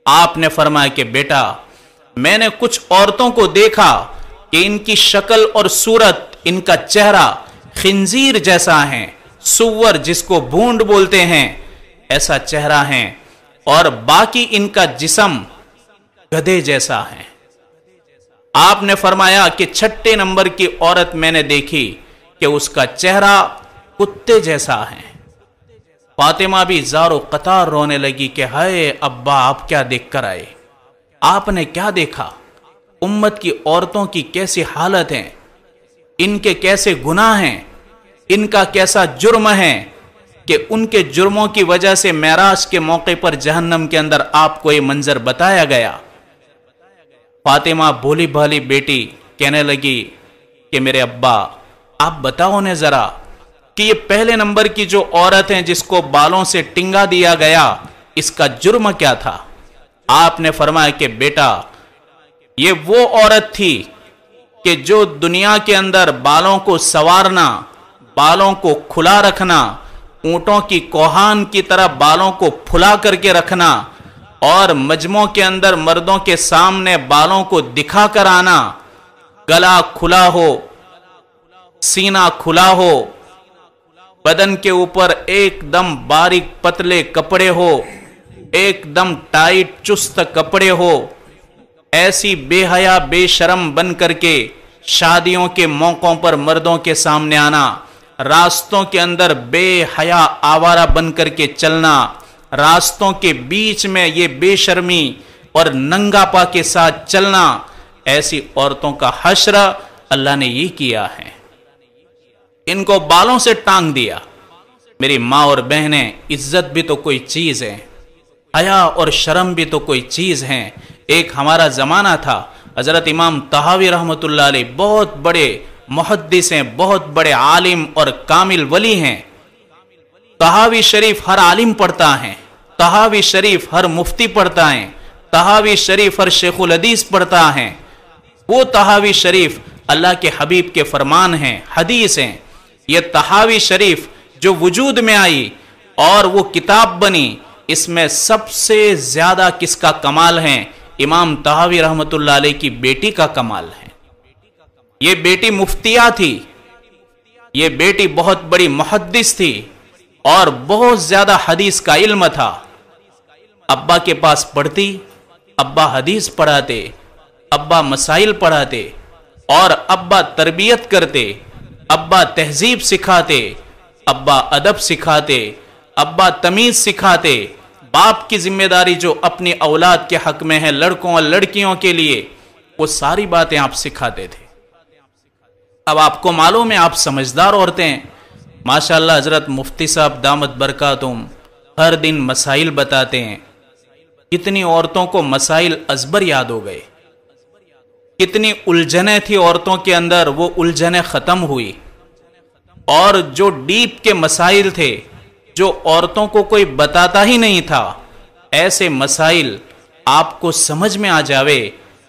آپ نے فرمایا کہ بیٹا میں نے کچھ عورتوں کو دیکھا کہ ان کی شکل اور صورت، ان کا چہرہ خنزیر جیسا ہے، سور جس کو بھونڈ بولتے ہیں ایسا چہرہ ہے، اور باقی ان کا جسم گدھے جیسا ہے۔ آپ نے فرمایا کہ 6 نمبر کی عورت میں نے دیکھی کہ اس کا چہرہ کتے جیسا ہے۔ فاطمہ بھی زار و قطار رونے لگی کہ ہائے ابا آپ کیا دیکھ کر آئے، آپ نے کیا دیکھا؟ امت کی عورتوں کی کیسی حالت ہے، ان کے کیسے گناہ ہیں، ان کا کیسا جرم ہے کہ ان کے جرموں کی وجہ سے معراج کے موقع پر جہنم کے اندر آپ کو یہ منظر بتایا گیا۔ فاطمہ بھولی بھالی بیٹی کہنے لگی کہ میرے ابا آپ بتاؤ نے ذرا کہ یہ پہلے نمبر کی جو عورت ہیں جس کو بالوں سے ٹنگا دیا گیا، اس کا جرم کیا تھا؟ آپ نے فرمایا کہ بیٹا یہ وہ عورت تھی کہ جو دنیا کے اندر بالوں کو سوارنا، بالوں کو کھلا رکھنا، اونٹوں کی کوہان کی طرح بالوں کو پھلا کر کے رکھنا اور مجمع کے اندر مردوں کے سامنے بالوں کو دکھا کر آنا، گلا کھلا ہو، سینہ کھلا ہو، بدن کے اوپر ایک دم باریک پتلے کپڑے ہو، ایک دم ٹائٹ چست کپڑے ہو، ایسی بے حیا بے شرم بن کر کے شادیوں کے موقعوں پر مردوں کے سامنے آنا، راستوں کے اندر بے حیا آوارہ بن کر کے چلنا، راستوں کے بیچ میں یہ بے شرمی اور ننگا پا کے ساتھ چلنا، ایسی عورتوں کا حشر اللہ نے یہ کیا ہے۔ ان کو بالوں سے ٹانگ دیا۔ میری ماں اور بہنیں، عزت بھی تو کوئی چیز ہے، حیا اور شرم بھی تو کوئی چیز ہے۔ ایک ہمارا زمانہ تھا، حضرت امام طحاوی رحمۃ اللہ علیہ بہت بڑے محدث ہیں، بہت بڑے عالم اور کامل ولی ہیں۔ طحاوی شریف ہر عالم پڑھتا ہے، طحاوی شریف ہر مفتی پڑھتا ہے، طحاوی شریف ہر شیخ الحدیث پڑھتا ہے۔ وہ طحاوی شریف اللہ کے حبیب کے فرمان ہیں، حدیث ہیں۔ یہ طحاوی شریف جو وجود میں آئی اور وہ کتاب بنی، اس میں سب سے زیادہ کس کا کمال ہے؟ امام طحاوی رحمۃ اللہ علیہ کی بیٹی کا کمال ہے۔ یہ بیٹی مفتیہ تھی، یہ بیٹی بہت بڑی محدث تھی اور بہت زیادہ حدیث کا علم تھا۔ ابا کے پاس پڑھتی، ابا حدیث پڑھاتے، ابا مسائل پڑھاتے اور ابا تربیت کرتے، ابا تہذیب سکھاتے ابا ادب سکھاتے، ابا تمیز سکھاتے، باپ کی ذمہ داری جو اپنی اولاد کے حق میں ہے، لڑکوں اور لڑکیوں کے لیے، وہ ساری باتیں آپ سکھاتے تھے۔ اب آپ کو معلوم ہے آپ سمجھدار عورتیں ہیں، ماشاءاللہ حضرت مفتی صاحب دامت برکاتہم ہر دن مسائل بتاتے ہیں۔ کتنی عورتوں کو مسائل ازبر یاد ہو گئے، کتنی الجھنیں تھی عورتوں کے اندر، وہ الجھنیں ختم ہوئی، اور جو ڈیپ کے مسائل تھے جو عورتوں کو کوئی بتاتا ہی نہیں تھا، ایسے مسائل آپ کو سمجھ میں آ جاوے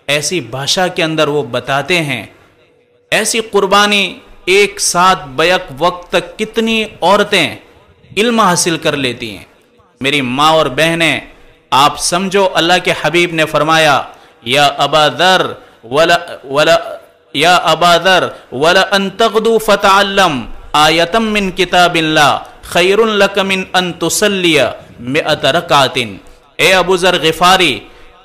ایسی بھاشا کے اندر وہ بتاتے ہیں۔ ایسی قربانی ایک ساتھ بیک وقت تک کتنی عورتیں علم حاصل کر لیتی ہیں۔ میری ماں اور بہنیں، آپ سمجھو اللہ کے حبیب نے فرمایا، یا ابا ذر یا ابا ذر وَلَأَن تَغْدُوا فَتَعَلَّمْ آیَةً مِّن کتاب اللہ خَيْرٌ لَكَ مِنْ أَن تُصَلِّيَ 100 رکعۃ۔ اے ابو ذر غفاری،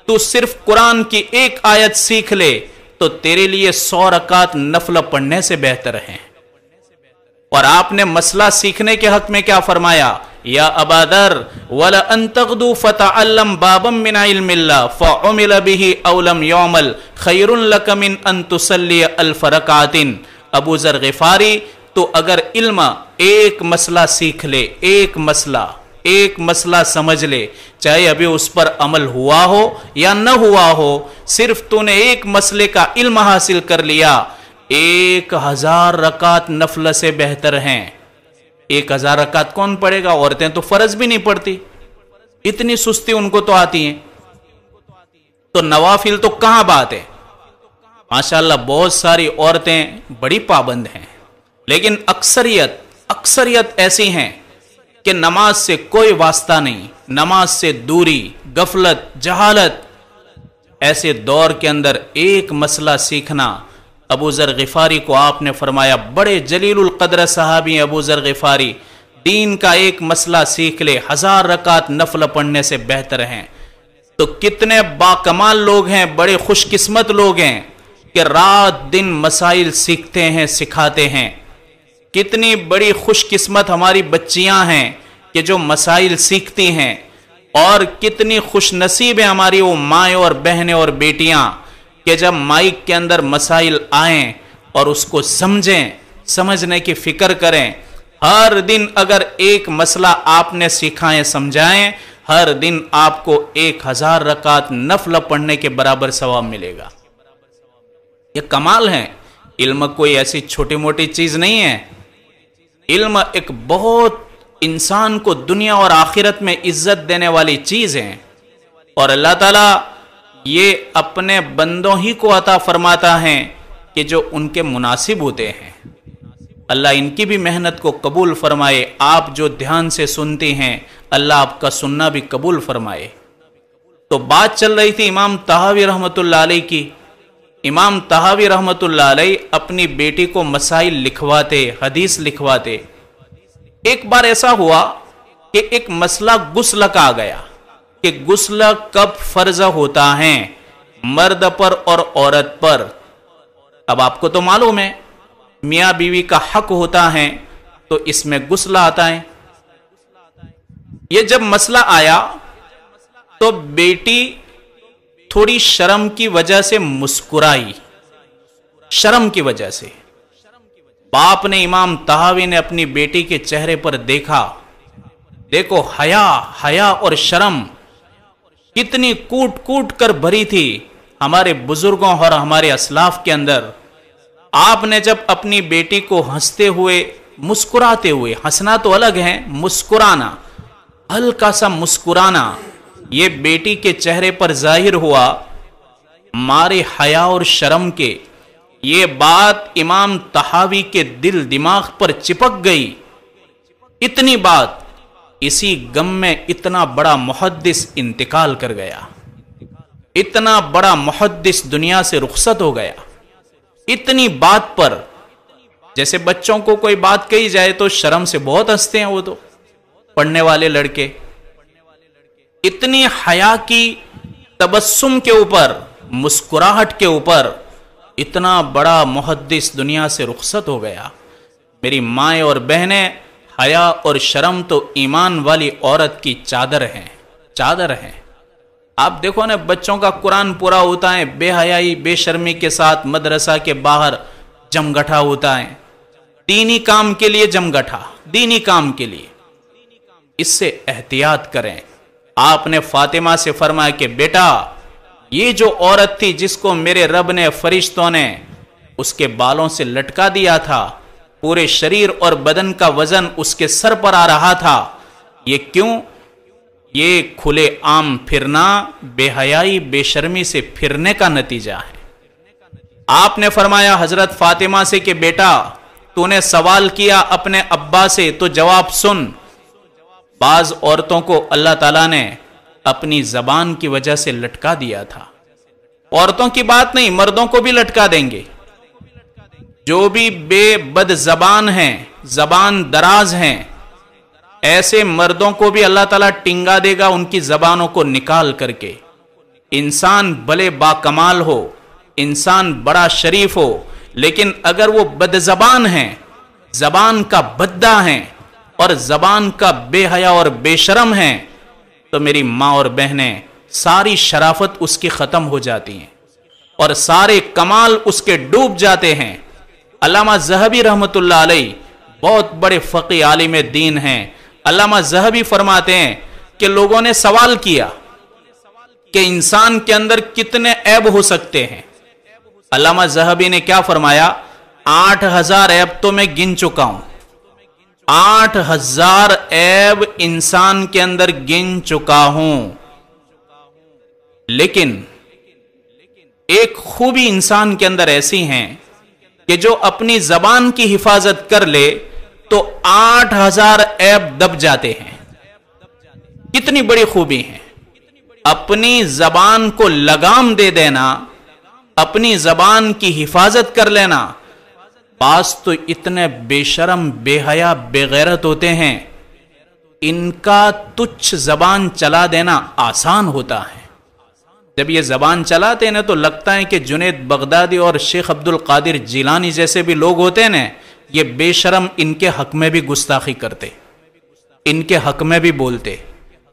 تو صرف قرآن کی ایک آیت سیکھ لے تو تیرے لیے 100 رکعت نفل پڑھنے سے بہتر ہیں۔ اور آپ نے مسئلہ سیکھنے کے حق میں کیا فرمایا، یا ابا ذر وَلَأَن تَغْدُوا فَتَعَلَّمْ بَابًا مِّنْ عِلْمِ اللَّهِ فَعُمِلَ بِهِ أَوْ لَمْ يُعْمَلْ خَيْرٌ لَكَ مِنْ أَن تُصَلِّيَ 1000 رکعۃ۔ ابو ذر غفاری، تو اگر علم ایک مسئلہ سیکھ لے، ایک مسئلہ سمجھ لے، چاہے ابھی اس پر عمل ہوا ہو یا نہ ہوا ہو، صرف تو نے ایک مسئلے کا علم حاصل کر لیا، 1000 رکعت نفل سے بہتر ہیں۔ 1000 رکعت کون پڑھے گا؟ عورتیں تو فرض بھی نہیں پڑھتی، اتنی سستی ان کو تو آتی ہیں، تو نوافل تو کہاں بات ہے۔ ماشاءاللہ بہت ساری عورتیں بڑی پابند ہیں، لیکن اکثریت ایسی ہیں کہ نماز سے کوئی واسطہ نہیں، نماز سے دوری، غفلت، جہالت۔ ایسے دور کے اندر ایک مسئلہ سیکھنا، ابو ذر غفاری کو آپ نے فرمایا، بڑے جلیل القدر صحابی ابو ذر غفاری، دین کا ایک مسئلہ سیکھ لے 1000 رکعت نفل پڑھنے سے بہتر ہیں۔ تو کتنے باکمال لوگ ہیں، بڑے خوش قسمت لوگ ہیں کہ رات دن مسائل سیکھتے ہیں، سکھاتے ہیں۔ کتنی بڑی خوش قسمت ہماری بچیاں ہیں کہ جو مسائل سیکھتی ہیں، اور کتنی خوش نصیب ہیں ہماری وہ مائیں اور بہنیں اور بیٹیاں کہ جب مائک کے اندر مسائل آئیں اور اس کو سمجھنے کی فکر کریں۔ ہر دن اگر ایک مسئلہ آپ نے سکھائیں، سمجھائیں، ہر دن آپ کو 1000 رکعت نفل پڑھنے کے برابر ثواب ملے گا۔ یہ کمال ہے، علم کوئی ایسی چھوٹی موٹی چیز نہیں ہے، علم ایک بہت انسان کو دنیا اور آخرت میں عزت دینے والی چیز ہے، اور اللہ تعالیٰ یہ اپنے بندوں ہی کو عطا فرماتا ہے کہ جو ان کے مناسب ہوتے ہیں۔ اللہ ان کی بھی محنت کو قبول فرمائے، آپ جو دھیان سے سنتی ہیں اللہ آپ کا سننا بھی قبول فرمائے۔ تو بات چل رہی تھی امام طحاوی رحمۃ اللہ علیہ کی۔ امام طحاوی رحمۃ اللہ علیہ اپنی بیٹی کو مسائل لکھواتے، حدیث لکھواتے۔ ایک بار ایسا ہوا کہ ایک مسئلہ غسل کا آ گیا کہ غسل کب فرض ہوتا ہے، مرد پر اور عورت پر۔ اب آپ کو تو معلوم ہے میاں بیوی کا حق ہوتا ہے تو اس میں غسل آتا ہے۔ یہ جب مسئلہ آیا تو بیٹی تھوڑی شرم کی وجہ سے مسکرائی، شرم کی وجہ سے۔ باپ نے، امام طحاوی نے اپنی بیٹی کے چہرے پر دیکھا، دیکھو حیا اور شرم کتنی کوٹ کوٹ کر بھری تھی ہمارے بزرگوں اور ہمارے اسلاف کے اندر۔ آپ نے جب اپنی بیٹی کو ہنستے ہوئے، مسکراتے ہوئے، ہنسنا تو الگ ہے، مسکرانا، ہلکا سا مسکرانا یہ بیٹی کے چہرے پر ظاہر ہوا، مارے حیا اور شرم کے۔ یہ بات امام طحاوی کے دل دماغ پر چپک گئی۔ اتنی بات، اسی غم میں اتنا بڑا محدث انتقال کر گیا، اتنا بڑا محدث دنیا سے رخصت ہو گیا۔ اتنی بات پر، جیسے بچوں کو کوئی بات کہی جائے تو شرم سے بہت ہنستے ہیں وہ تو پڑھنے والے لڑکے، اتنی حیا کی تبسم کے اوپر، مسکراہٹ کے اوپر اتنا بڑا محدث دنیا سے رخصت ہو گیا۔ میری مائیں اور بہنیں، حیا اور شرم تو ایمان والی عورت کی چادر ہے۔ آپ دیکھو نا، بچوں کا قرآن پورا ہوتا ہے بے حیائی بے شرمی کے ساتھ، مدرسہ کے باہر جمگٹھا ہوتا ہے، دینی کام کے لیے جمگٹھا، دینی کام کے لیے۔ اس سے احتیاط کریں۔ آپ نے فاطمہ سے فرمایا کہ بیٹا، یہ جو عورت تھی جس کو میرے رب نے، فرشتوں نے اس کے بالوں سے لٹکا دیا تھا، پورے شریر اور بدن کا وزن اس کے سر پر آ رہا تھا، یہ کیوں؟ یہ کھلے عام پھرنا، بے حیائی بے شرمی سے پھرنے کا نتیجہ ہے۔ آپ نے فرمایا حضرت فاطمہ سے کہ بیٹا، تو نے سوال کیا اپنے ابا سے تو جواب سن۔ بعض عورتوں کو اللہ تعالیٰ نے اپنی زبان کی وجہ سے لٹکا دیا تھا۔ عورتوں کی بات نہیں، مردوں کو بھی لٹکا دیں گے۔ جو بھی بے بد زبان ہیں، زبان دراز ہیں، ایسے مردوں کو بھی اللہ تعالیٰ ٹنگا دے گا ان کی زبانوں کو نکال کر کے۔ انسان بھلے با کمال ہو، انسان بڑا شریف ہو، لیکن اگر وہ بد زبان ہیں، زبان کا بددہ ہیں اور زبان کا بے حیا اور بے شرم ہیں، تو میری ماں اور بہنیں، ساری شرافت اس کی ختم ہو جاتی ہیں اور سارے کمال اس کے ڈوب جاتے ہیں۔ علامہ ذہبی رحمت اللہ علیہ بہت بڑے فقی عالم دین ہیں۔ علامہ ذہبی فرماتے ہیں کہ لوگوں نے سوال کیا کہ انسان کے اندر کتنے عیب ہو سکتے ہیں۔ علامہ ذہبی نے کیا فرمایا؟ 8000 عیب تو میں گن چکا ہوں، 8000 عیب انسان کے اندر گن چکا ہوں، لیکن ایک خوبی انسان کے اندر ایسی ہیں کہ جو اپنی زبان کی حفاظت کر لے تو 8000 عیب دب جاتے ہیں۔ کتنی بڑی خوبی ہے! اپنی زبان کو لگام دے دینا، اپنی زبان کی حفاظت کر لینا۔ بعض تو اتنے بے شرم بے حیا بے غیرت ہوتے ہیں، ان کا تچھ زبان چلا دینا آسان ہوتا ہے۔ جب یہ زبان چلاتے ہیں تو لگتا ہے کہ جنید بغدادی اور شیخ عبد القادر جیلانی جیسے بھی لوگ ہوتے ہیں، یہ بے شرم ان کے حق میں بھی گستاخی کرتے، ان کے حق میں بھی بولتے۔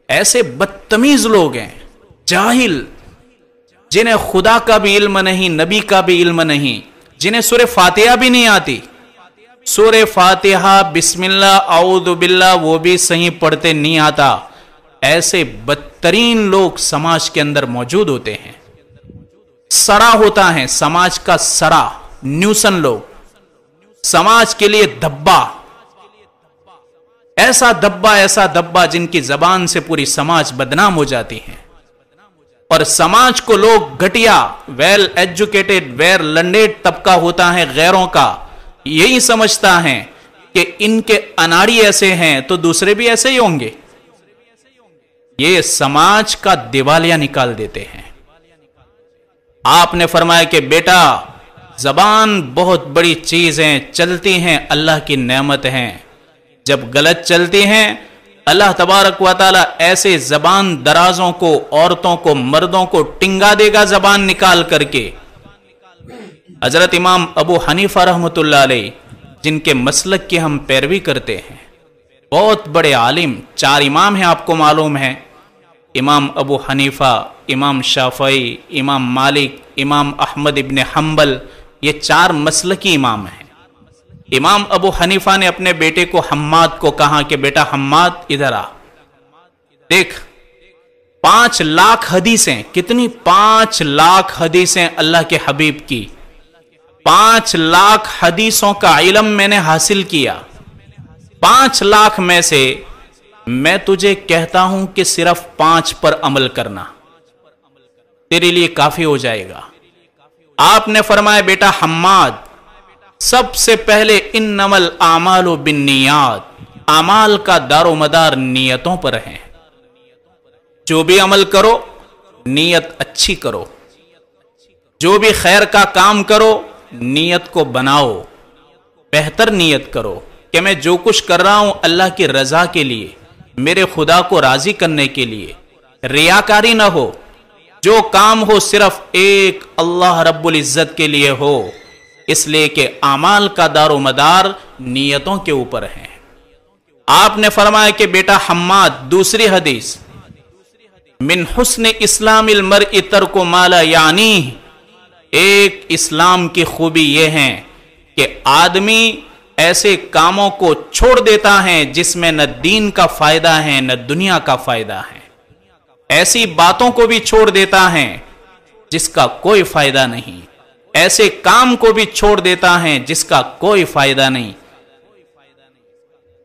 ایسے بدتمیز لوگ ہیں، جاہل، جنہیں خدا کا بھی علم نہیں، نبی کا بھی علم نہیں، جنہیں سورہ فاتحہ بھی نہیں آتی، سورہ فاتحہ بسم اللہ اعوذ باللہ وہ بھی صحیح پڑھتے نہیں آتا۔ ایسے بدترین لوگ سماج کے اندر موجود ہوتے ہیں۔ سرا ہوتا ہے سماج کا، سرا، نیوسن لوگ، سماج کے لیے دھبا، ایسا دھبا جن کی زبان سے پوری سماج بدنام ہو جاتی ہے، اور سماج کو لوگ گھٹیا، ویل ایجوکیٹڈ، ویل لرنڈ طبقہ ہوتا ہے غیروں کا، یہی سمجھتا ہے کہ ان کے اناڑی ایسے ہیں تو دوسرے بھی ایسے ہی ہوں گے۔ یہ سماج کا دیوالیہ نکال دیتے ہیں۔ آپ نے فرمایا کہ بیٹا، زبان بہت بڑی چیز ہے، چلتی ہیں اللہ کی نعمت ہیں، جب غلط چلتی ہیں اللہ تبارک و تعالی ایسے زبان درازوں کو، عورتوں کو، مردوں کو ٹنگا دے گا زبان نکال کر کے۔ حضرت امام ابو حنیفہ رحمت اللہ علیہ، جن کے مسلک کی ہم پیروی کرتے ہیں، بہت بڑے عالم، 4 امام ہیں آپ کو معلوم ہے، امام ابو حنیفہ، امام شافعی، امام مالک، امام احمد ابن حنبل، یہ 4 مسلکی امام ہیں۔ امام ابو حنیفہ نے اپنے بیٹے کو حماد کو کہا کہ بیٹا حماد ادھر آ، دیکھ 5 لاکھ حدیثیں، کتنی 5 لاکھ حدیثیں اللہ کے حبیب کی، 5 لاکھ حدیثوں کا علم میں نے حاصل کیا، 5 لاکھ میں سے میں تجھے کہتا ہوں کہ صرف 5 پر عمل کرنا، تیرے لیے کافی ہو جائے گا۔ آپ نے فرمایا بیٹا حماد، سب سے پہلے انما الاعمال بالنیات، اعمال کا دار و مدار نیتوں پر ہے، جو بھی عمل کرو نیت اچھی کرو، جو بھی خیر کا کام کرو نیت کو بناؤ، بہتر نیت کرو کہ میں جو کچھ کر رہا ہوں اللہ کی رضا کے لیے، میرے خدا کو راضی کرنے کے لیے، ریاکاری نہ ہو، جو کام ہو صرف ایک اللہ رب العزت کے لیے ہو، اس لیے کہ اعمال کا دار و مدار نیتوں کے اوپر ہے۔ آپ نے فرمایا کہ بیٹا حماد، دوسری حدیث، من حسن اسلام المرء ترک ما لا یعنیہ، ایک اسلام کی خوبی یہ ہے کہ آدمی ایسے کاموں کو چھوڑ دیتا ہے جس میں نہ دین کا فائدہ ہے نہ دنیا کا فائدہ ہے، ایسی باتوں کو بھی چھوڑ دیتا ہے جس کا کوئی فائدہ نہیں، ایسے کام کو بھی چھوڑ دیتا ہے جس کا کوئی فائدہ نہیں۔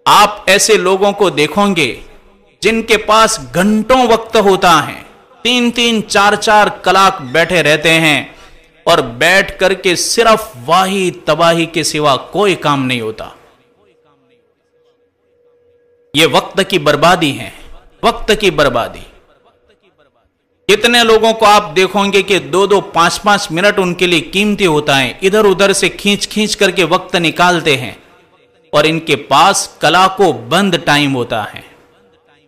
آپ ایسے لوگوں کو دیکھو گے جن کے پاس گھنٹوں وقت ہوتا ہے، 3-3 4-4 کلاک بیٹھے رہتے ہیں اور بیٹھ کر کے صرف واہی تباہی کے سوا کوئی کام نہیں ہوتا۔ یہ وقت کی بربادی ہے، وقت کی بربادی۔ کتنے لوگوں کو آپ دیکھیں گے کہ 2-2 5-5 منٹ ان کے لیے قیمتی ہوتا ہے، ادھر ادھر سے کھینچ کر کے وقت نکالتے ہیں، اور ان کے پاس کلاکوں بند ٹائم ہوتا ہے۔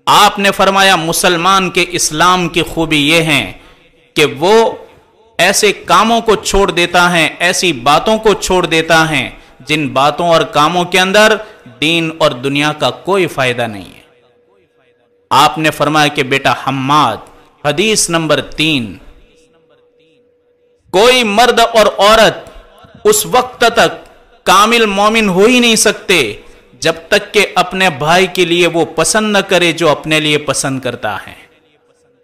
آپ نے فرمایا مسلمان کے اسلام کی خوبی یہ ہے کہ وہ ایسے کاموں کو چھوڑ دیتا ہے، ایسی باتوں کو چھوڑ دیتا ہے جن باتوں اور کاموں کے اندر دین اور دنیا کا کوئی فائدہ نہیں ہے۔ آپ نے فرمایا کہ بیٹا حماد، حدیث نمبر 3، کوئی مرد اور عورت اس وقت تک کامل مومن ہو ہی نہیں سکتے جب تک کہ اپنے بھائی کے لیے وہ پسند نہ کرے جو اپنے لیے پسند کرتا ہے۔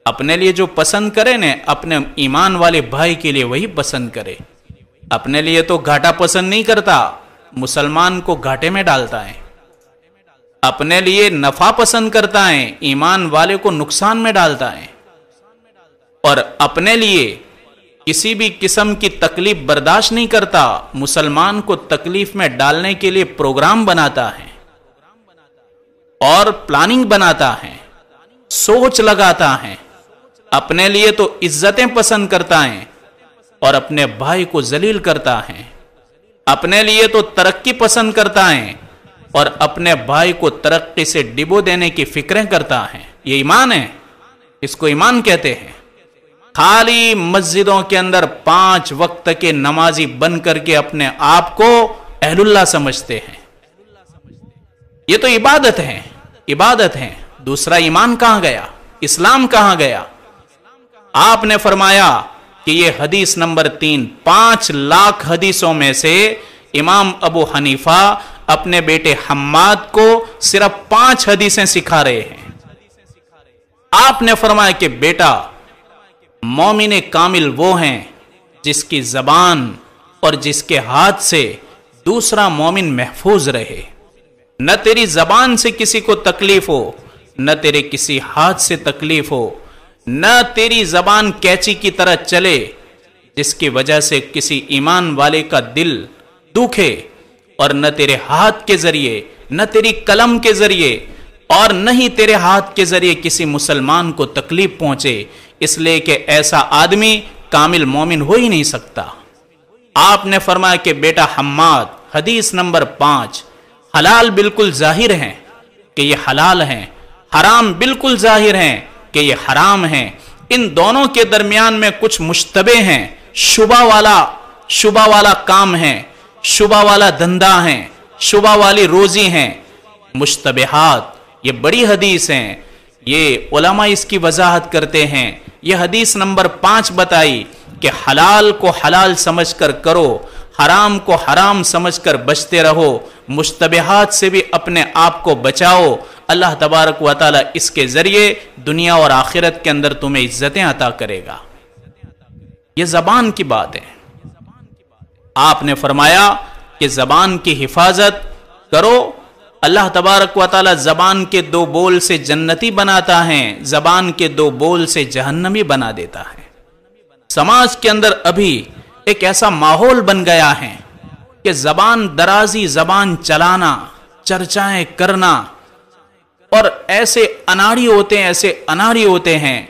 اپنے لیے جو پسند کرے نا، اپنے ایمان والے بھائی کے لیے وہی پسند کرے۔ اپنے لیے تو گھاٹا پسند نہیں کرتا، مسلمان کو گھاٹے میں ڈالتا ہے۔ اپنے لیے نفع پسند کرتا ہے، ایمان والے کو نقصان میں ڈالتا ہے۔ اور اپنے لیے کسی بھی قسم کی تکلیف برداشت نہیں کرتا، مسلمان کو تکلیف میں ڈالنے کے لیے پروگرام بناتا ہے اور پلاننگ بناتا ہے، سوچ لگاتا ہے۔ اپنے لیے تو عزتیں پسند کرتا ہے اور اپنے بھائی کو ذلیل کرتا ہے۔ اپنے لیے تو ترقی پسند کرتا ہے اور اپنے بھائی کو ترقی سے ڈبو دینے کی فکریں کرتا ہے۔ یہ ایمان ہے، اس کو ایمان کہتے ہیں۔ خالی مسجدوں کے اندر 5 وقت کے نمازی بن کر کے اپنے آپ کو اہل اللہ سمجھتے ہیں۔ یہ تو عبادت ہے، عبادت ہے۔ دوسرا ایمان کہاں گیا؟ اسلام کہاں گیا؟ آپ نے فرمایا کہ یہ حدیث نمبر 3، 5 لاکھ حدیثوں میں سے امام ابو حنیفہ اپنے بیٹے حماد کو صرف 5 حدیثیں سکھا رہے ہیں۔ آپ نے فرمایا کہ بیٹا، مومن کامل وہ ہیں جس کی زبان اور جس کے ہاتھ سے دوسرا مومن محفوظ رہے، نہ تیری زبان سے کسی کو تکلیف ہو، نہ تیرے کسی ہاتھ سے تکلیف ہو، نہ تیری زبان کیچی کی طرح چلے جس کی وجہ سے کسی ایمان والے کا دل دکھے، اور نہ تیرے ہاتھ کے ذریعے، نہ تیری قلم کے ذریعے، اور نہ ہی تیرے ہاتھ کے ذریعے کسی مسلمان کو تکلیف پہنچے، اس لیے کہ ایسا آدمی کامل مومن ہو ہی نہیں سکتا۔ آپ نے فرمایا کہ بیٹا حماد، حدیث نمبر 5، حلال بالکل ظاہر ہیں کہ یہ حلال ہیں، حرام بالکل ظاہر ہیں کہ یہ حرام ہیں، ان دونوں کے درمیان میں کچھ مشتبہ ہیں، شبہ والا کام ہے، شبہ والا دھندا ہے، شبہ والی روزی ہیں، مشتبہات۔ یہ بڑی حدیث ہیں، یہ علماء اس کی وضاحت کرتے ہیں۔ یہ حدیث نمبر 5 بتائی کہ حلال کو حلال سمجھ کر کرو، حرام کو حرام سمجھ کر بچتے رہو، مشتبہات سے بھی اپنے آپ کو بچاؤ۔ اللہ تبارک و تعالی اس کے ذریعے دنیا اور آخرت کے اندر تمہیں عزتیں عطا کرے گا۔ یہ زبان کی بات ہے۔ آپ نے فرمایا کہ زبان کی حفاظت کرو۔ اللہ تبارک و تعالی زبان کے 2 بول سے جنتی بناتا ہے، زبان کے 2 بول سے جہنمی بنا دیتا ہے۔ سماج کے اندر ابھی ایک ایسا ماحول بن گیا ہے کہ زبان درازی، زبان چلانا، چرچائیں کرنا، اور ایسے اناڑی ہوتے ہیں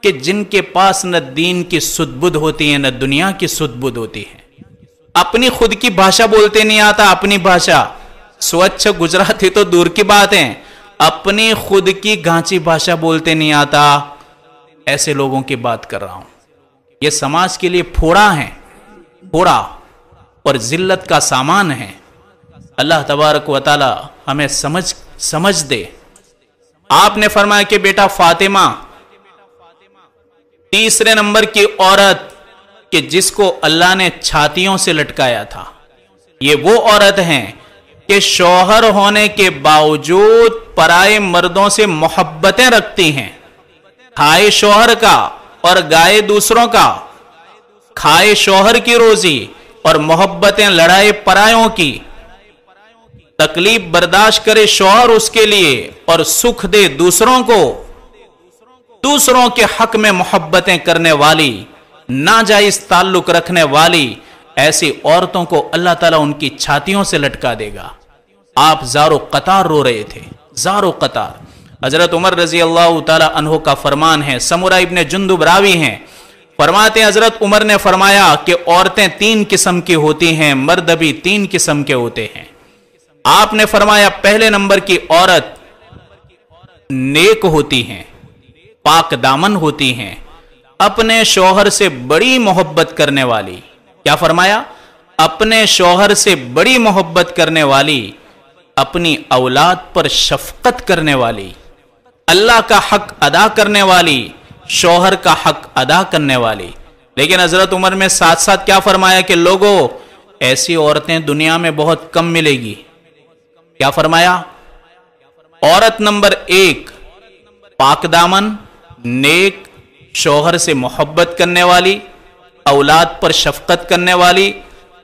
کہ جن کے پاس نہ دین کی سدھ بدھ ہوتی ہے نہ دنیا کی سدھ بدھ ہوتی ہے۔ اپنی خود کی بھاشا بولتے نہیں آتا، اپنی بھاشا سوچھ گجراتی تو دور کی بات ہے، اپنی خود کی گانچی بھاشا بولتے نہیں آتا۔ ایسے لوگوں کی بات کر رہا ہوں۔ یہ سماج کے لیے پھوڑا ہے، پھوڑا اور ذلت کا سامان ہے۔ اللہ تبارک و تعالی ہمیں سمجھ دے. آپ نے فرمایا کہ بیٹا فاطمہ تیسرے نمبر کی عورت کہ جس کو اللہ نے چھاتیوں سے لٹکایا تھا، یہ وہ عورت ہیں کہ شوہر ہونے کے باوجود پرائے مردوں سے محبتیں رکھتی ہیں. کھائے شوہر کا اور گائے دوسروں کا، کھائے شوہر کی روزی اور محبتیں لڑائے پرایوں کی، تکلیف برداشت کرے شوہر اس کے لیے اور سکھ دے دوسروں کو، دوسروں کے حق میں محبتیں کرنے والی، ناجائز تعلق رکھنے والی ایسی عورتوں کو اللہ تعالیٰ ان کی چھاتیوں سے لٹکا دے گا. آپ زار و قطار رو رہے تھے، زار و قطار. حضرت عمر رضی اللہ تعالیٰ عنہ کا فرمان ہے، سمرہ ابن جندب راوی ہیں، فرماتے ہیں حضرت عمر نے فرمایا کہ عورتیں 3 قسم کی ہوتی ہیں، مرد بھی 3 قسم کے ہوتے ہیں. آپ نے فرمایا پہلے نمبر کی عورت نیک ہوتی ہیں، پاک دامن ہوتی ہیں، اپنے شوہر سے بڑی محبت کرنے والی. کیا فرمایا؟ اپنے شوہر سے بڑی محبت کرنے والی، اپنی اولاد پر شفقت کرنے والی، اللہ کا حق ادا کرنے والی، شوہر کا حق ادا کرنے والی. لیکن حضرت عمر میں ساتھ ساتھ کیا فرمایا کہ لوگوں ایسی عورتیں دنیا میں بہت کم ملے گی. کیا فرمایا؟ عورت نمبر 1 پاک دامن، نیک، شوہر سے محبت کرنے والی، اولاد پر شفقت کرنے والی،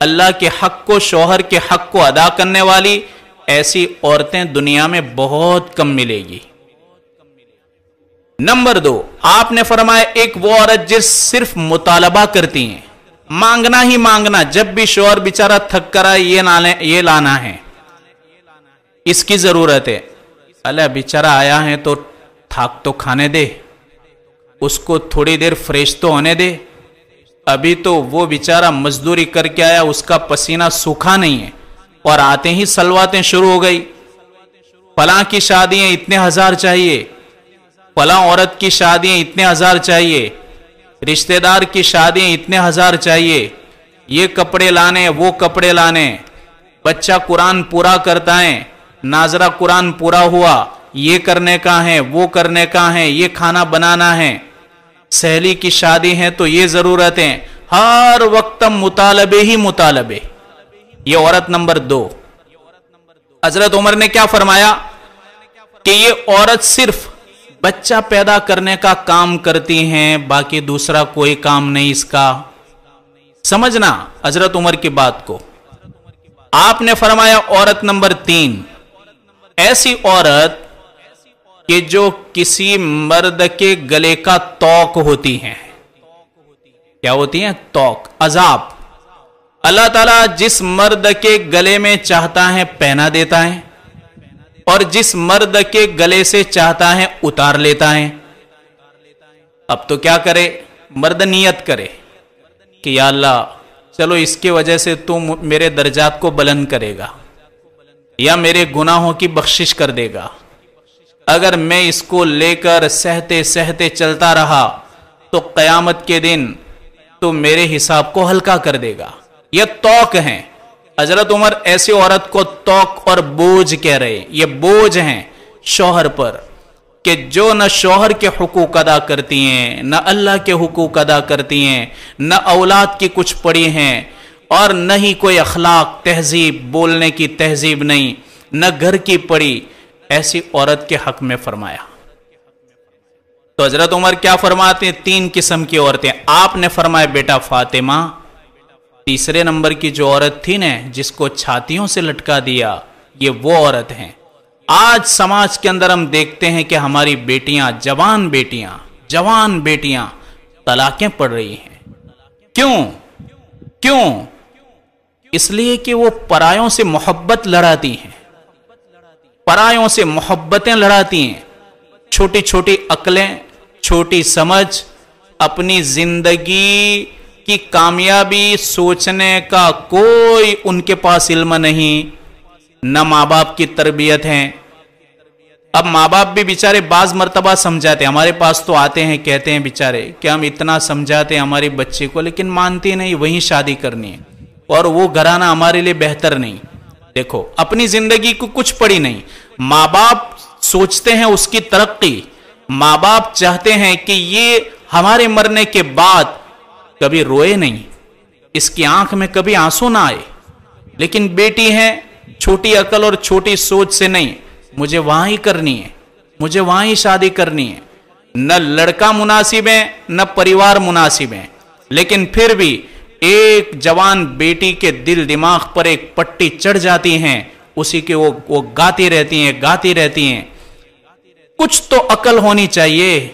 اللہ کے حق کو، شوہر کے حق کو ادا کرنے والی، ایسی عورتیں دنیا میں بہت کم ملے گی. نمبر 2 آپ نے فرمایا ایک وہ عورت جس صرف مطالبہ کرتی ہیں، مانگنا ہی مانگنا، جب بھی شوہر بیچارہ تھک کر آئے یہ لانا ہے، اس کی ضرورت ہے، اللہ بیچارہ آیا ہے تو تھاک تو کھانے دے، اس کو تھوڑی دیر فریش تو ہونے دے، ابھی تو وہ بیچارہ مزدوری کر کے آیا، اس کا پسینہ سوکھا نہیں ہے اور آتے ہی سلواتیں شروع ہو گئی. فلاں کی شادیاں اتنے ہزار چاہیے، فلاں عورت کی شادیاں اتنے ہزار چاہیے، رشتہ دار کی شادیاں اتنے ہزار چاہیے، یہ کپڑے لانے، وہ کپڑے لانے، بچہ قرآن پورا کرتا ہے، ناظرہ قرآن پورا ہوا، یہ کرنے کا ہے، وہ کرنے کا ہے، یہ کھانا بنانا ہے، سہیلی کی شادی ہے تو یہ ضرورتیں، ہر وقت مطالبے ہی مطالبے. یہ عورت نمبر 2. حضرت عمر نے کیا فرمایا کہ یہ عورت صرف بچہ پیدا کرنے کا کام کرتی ہیں، باقی دوسرا کوئی کام نہیں اس کا. سمجھنا حضرت عمر کی بات کو. آپ نے فرمایا عورت نمبر 3 ایسی عورت کہ جو کسی مرد کے گلے کا توق ہوتی ہیں. کیا ہوتی ہیں؟ توق، عذاب. اللہ تعالیٰ جس مرد کے گلے میں چاہتا ہے پہنا دیتا ہے اور جس مرد کے گلے سے چاہتا ہے اتار لیتا ہے. اب تو کیا کرے؟ مرد نیت کرے کہ یا اللہ چلو اس کی وجہ سے تو میرے درجات کو بلند کرے گا یا میرے گناہوں کی بخشش کر دے گا. اگر میں اس کو لے کر سہتے سہتے چلتا رہا تو قیامت کے دن تو میرے حساب کو ہلکا کر دے گا. یہ توق ہیں. حضرت عمر ایسی عورت کو توق اور بوجھ کہہ رہے. یہ بوجھ ہیں شوہر پر کہ جو نہ شوہر کے حقوق ادا کرتی ہیں، نہ اللہ کے حقوق ادا کرتی ہیں، نہ اولاد کی کچھ پڑی ہیں، اور نہ ہی کوئی اخلاق، تہذیب، بولنے کی تہذیب نہیں، نہ گھر کی پڑی. ایسی عورت کے حق میں فرمایا. تو حضرت عمر کیا فرماتے ہیں؟ 3 قسم کی عورتیں. آپ نے فرمایا بیٹا فاطمہ تیسرے نمبر کی جو عورت تھی نا جس کو چھاتیوں سے لٹکا دیا، یہ وہ عورت ہیں. آج سماج کے اندر ہم دیکھتے ہیں کہ ہماری بیٹیاں، جوان بیٹیاں طلاقیں پڑھ رہی ہیں. کیوں؟ اس لیے کہ وہ پرایوں سے محبت لڑاتی ہیں، پرایوں سے محبتیں لڑاتی ہیں. چھوٹی چھوٹی عقلیں، چھوٹی سمجھ، اپنی زندگی کی کامیابی سوچنے کا کوئی ان کے پاس علم نہیں، نہ ماں باپ کی تربیت ہے. اب ماں باپ بھی بیچارے بعض مرتبہ سمجھاتے ہیں، ہمارے پاس تو آتے ہیں کہتے ہیں بیچارے کہ ہم اتنا سمجھاتے ہیں ہماری بچے کو لیکن مانتی نہیں، وہیں شادی کرنی ہے اور وہ گھرانہ ہمارے لیے بہتر نہیں. دیکھو اپنی زندگی کو کچھ پڑی نہیں، ماں باپ سوچتے ہیں اس کی ترقی، ماں باپ چاہتے ہیں کہ یہ ہمارے مرنے کے بعد کبھی روئے نہیں، اس کی آنکھ میں کبھی آنسو نہ آئے. لیکن بیٹی ہے چھوٹی عقل اور چھوٹی سوچ سے، نہیں، مجھے وہاں ہی کرنی ہے، مجھے وہاں ہی شادی کرنی ہے. نہ لڑکا مناسب ہے نہ پریوار مناسب ہے، لیکن پھر بھی ایک جوان بیٹی کے دل دماغ پر ایک پٹی چڑھ جاتی ہیں، اسی کے وہ گاتی رہتی ہیں. کچھ تو عقل ہونی چاہیے،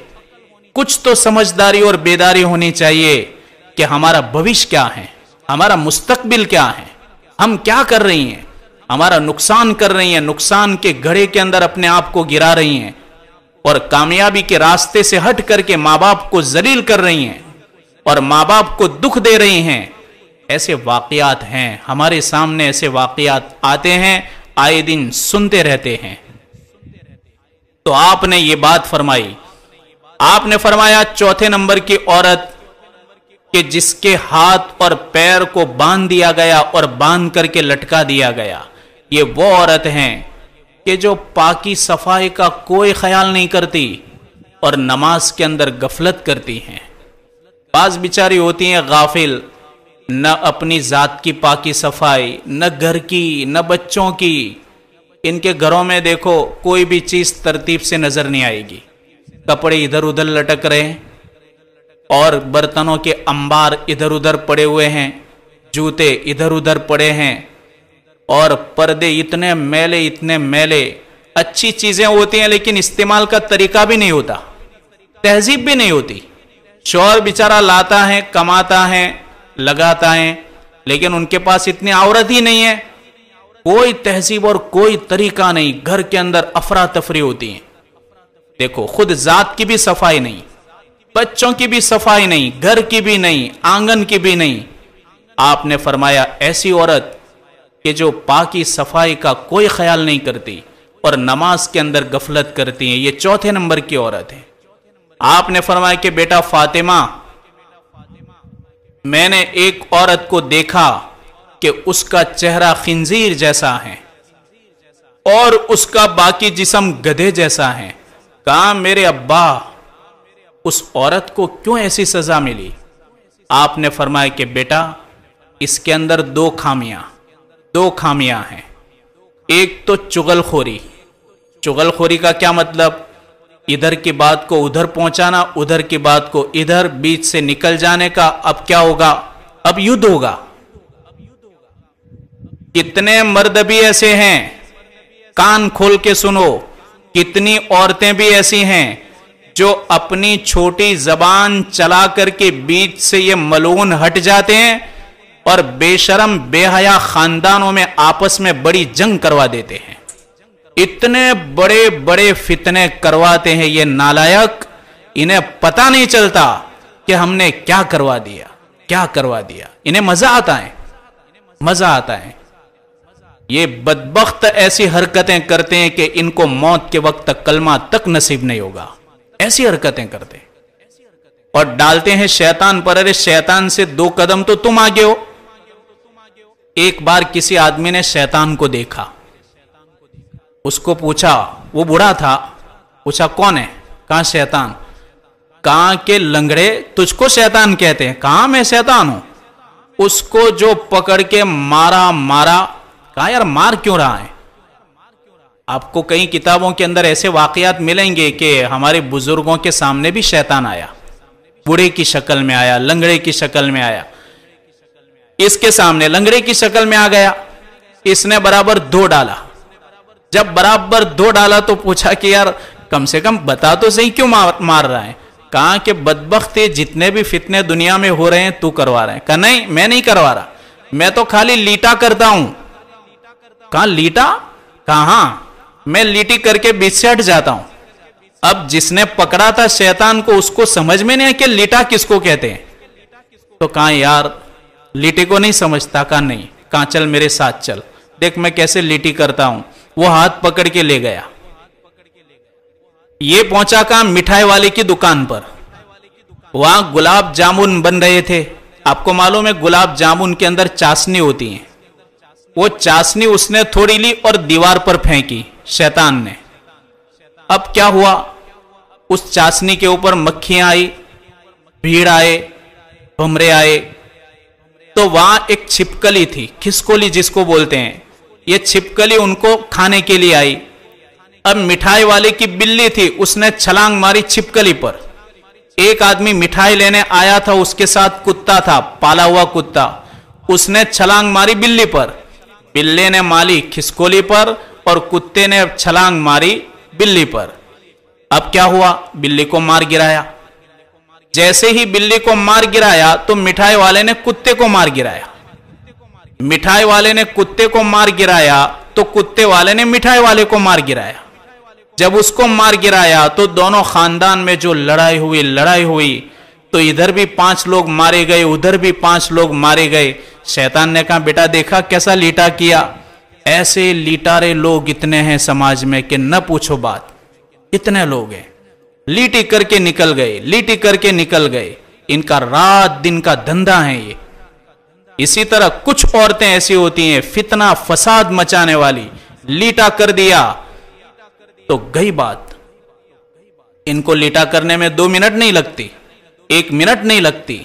کچھ تو سمجھداری اور بیداری ہونی چاہیے کہ ہمارا بھوش کیا ہے، ہمارا مستقبل کیا ہے، ہم کیا کر رہی ہیں، ہمارا نقصان کر رہی ہیں، نقصان کے گڑھے کے اندر اپنے آپ کو گرا رہی ہیں اور کامیابی کے راستے سے ہٹ کر کے ماں باپ کو ذلیل کر رہی ہیں اور ماں باپ کو دکھ دے رہی ہیں. ایسے واقعات ہیں ہمارے سامنے، ایسے واقعات آتے ہیں، آئے دن سنتے رہتے ہیں. تو آپ نے یہ بات فرمائی، آپ نے فرمایا چوتھے نمبر کی عورت کہ جس کے ہاتھ اور پیر کو باندھ دیا گیا اور باندھ کر کے لٹکا دیا گیا، یہ وہ عورت ہیں کہ جو پاکی صفائی کا کوئی خیال نہیں کرتی اور نماز کے اندر غفلت کرتی ہیں. بعض بیچاری ہوتی ہیں غافل، نہ اپنی ذات کی پاکی صفائی، نہ گھر کی، نہ بچوں کی. ان کے گھروں میں دیکھو کوئی بھی چیز ترتیب سے نظر نہیں آئے گی، کپڑے ادھر ادھر لٹک رہے ہیں اور برتنوں کے انبار ادھر ادھر پڑے ہوئے ہیں، جوتے ادھر ادھر پڑے ہیں اور پردے اتنے میلے. اچھی چیزیں ہوتی ہیں لیکن استعمال کا طریقہ بھی نہیں ہوتا، تہذیب بھی نہیں ہوتی. شوہر بیچارہ لاتا ہے، کماتا ہے، لگاتا ہے، لیکن ان کے پاس اتنی عورت ہی نہیں ہے، کوئی تہذیب اور کوئی طریقہ نہیں. گھر کے اندر افراتفری ہوتی ہیں. دیکھو خود ذات کی بھی صفائی نہیں، بچوں کی بھی صفائی نہیں، گھر کی بھی نہیں، آنگن کی بھی نہیں. آپ نے فرمایا ایسی عورت کہ جو پاکی صفائی کا کوئی خیال نہیں کرتی اور نماز کے اندر غفلت کرتی ہیں، یہ چوتھے نمبر کی عورت ہے. آپ نے فرمایا کہ بیٹا فاطمہ، میں نے ایک عورت کو دیکھا کہ اس کا چہرہ خنزیر جیسا ہے اور اس کا باقی جسم گدھے جیسا ہے. کہا میرے ابا اس عورت کو کیوں ایسی سزا ملی؟ آپ نے فرمایا کہ بیٹا اس کے اندر دو خامیاں ہیں. ایک تو چغل خوری کا کیا مطلب؟ ادھر کی بات کو ادھر پہنچانا، ادھر کی بات کو ادھر، بیچ سے نکل جانے کا. اب کیا ہوگا؟ اب یدھ ہوگا. کتنے مرد بھی ایسے ہیں، کان کھول کے سنو، کتنی عورتیں بھی ایسی ہیں جو اپنی چھوٹی زبان چلا کر کے بیچ سے یہ ملعون ہٹ جاتے ہیں اور بے شرم بے حیا خاندانوں میں آپس میں بڑی جنگ کروا دیتے ہیں. اتنے بڑے بڑے فتنے کرواتے ہیں یہ نالائق، انہیں پتہ نہیں چلتا کہ ہم نے کیا کروا دیا. انہیں مزہ آتا ہے. یہ بدبخت ایسی حرکتیں کرتے ہیں کہ ان کو موت کے وقت تک کلمہ تک نصیب نہیں ہوگا. ایسی حرکتیں کرتے ہیں اور ڈالتے ہیں شیطان پر. ارے شیطان سے 2 قدم تو تم آگے ہو. ایک بار کسی آدمی نے شیطان کو دیکھا، اس کو پوچھا، وہ بوڑھا تھا، پوچھا کون ہے؟ کہاں شیطان. کہاں کہ لنگڑے تجھ کو شیطان کہتے ہیں. کہاں میں شیطان ہوں. اس کو جو پکڑ کے مارا. کہا یار مار کیوں رہا ہے؟ آپ کو کئی کتابوں کے اندر ایسے واقعات ملیں گے کہ ہمارے بزرگوں کے سامنے بھی شیطان آیا، بوڑھے کی شکل میں آیا، لنگڑے کی شکل میں آیا. اس کے سامنے لنگڑے کی شکل میں آ گیا، اس نے برابر 2 ڈالا. جب برابر 2 ڈالا تو پوچھا کہ یار کم سے کم بتا تو صحیح کیوں مار رہا ہے؟ کہا کہ بدبخت جتنے بھی فتنے دنیا میں ہو رہے ہیں تو کروا رہے ہیں. کہا نہیں میں نہیں کروا رہا، میں تو خالی لیٹا کرتا ہوں. کہا لیٹا؟ کہا ہاں میں لیٹی کر کے بیچ سے ہٹ جاتا ہوں. اب جس نے پکڑا تھا شیطان کو اس کو سمجھ میں نہیں ہے کہ لیٹا کس کو کہتے ہیں. تو کہا یار لیٹی کو نہیں سمجھتا. کہا نہیں. کہا چل میرے ساتھ چل، دیکھ میں کیسے لیٹی کرتا ہوں. وہ ہاتھ پکڑ کے لے گیا. یہ پہنچا کہاں؟ مٹھائی والے کی دکان پر. وہاں گلاب جامن بن رہے تھے. آپ کو معلوم ہے گلاب جامن کے اندر چاشنی ہوتی ہیں. وہ چاشنی اس نے تھوڑی لی اور دیوار پر پھینکی شیطان نے. اب کیا ہوا؟ اس چاشنی کے اوپر مکھیاں آئی، بھیڑ آئے، بھمرے آئے. تو وہاں ایک چھپکلی تھی، کھسکولی جس کو بولتے ہیں، یہ چھپکلی ان کو کھانے کے لیے آئی. اب مٹھائی والے کی بلی تھی، اس نے چھلانگ ماری چھپکلی پر. ایک آدمی مٹھائی لینے آیا تھا، اس کے ساتھ کتا تھا، پالا ہوا کتا، اس نے چھلانگ ماری بلی پر. بلی نے ماری کھسکولی پر اور کتے نے چھلانگ ماری بلی پر. اب کیا ہوا؟ بلی کو مار گرایا. جیسے ہی بلی کو مار گرایا تو مٹھائی والے نے کتے کو مار گرایا. مٹھائی والے نے کتے کو مار گرایا تو کتے والے نے مٹھائی والے کو مار گرایا. جب اس کو مار گرایا تو دونوں خاندان میں جو لڑائی ہوئی تو ادھر بھی 5 لوگ مارے گئے، ادھر بھی 5 لوگ مارے گئے. شیطان نے کہا بیٹا دیکھا کیسا لیٹا کیا. ایسے لیٹارے لوگ اتنے ہیں سماج میں کہ نہ پوچھو بات. اتنے لوگ ہیں، لیٹی کر کے نکل گئے. ان کا رات دن کا دھندا ہے یہ. اسی طرح کچھ عورتیں ایسی ہوتی ہیں فتنہ فساد مچانے والی. لیٹا کر دیا تو گئی بات. ان کو لیٹا کرنے میں 2 منٹ نہیں لگتی، 1 منٹ نہیں لگتی،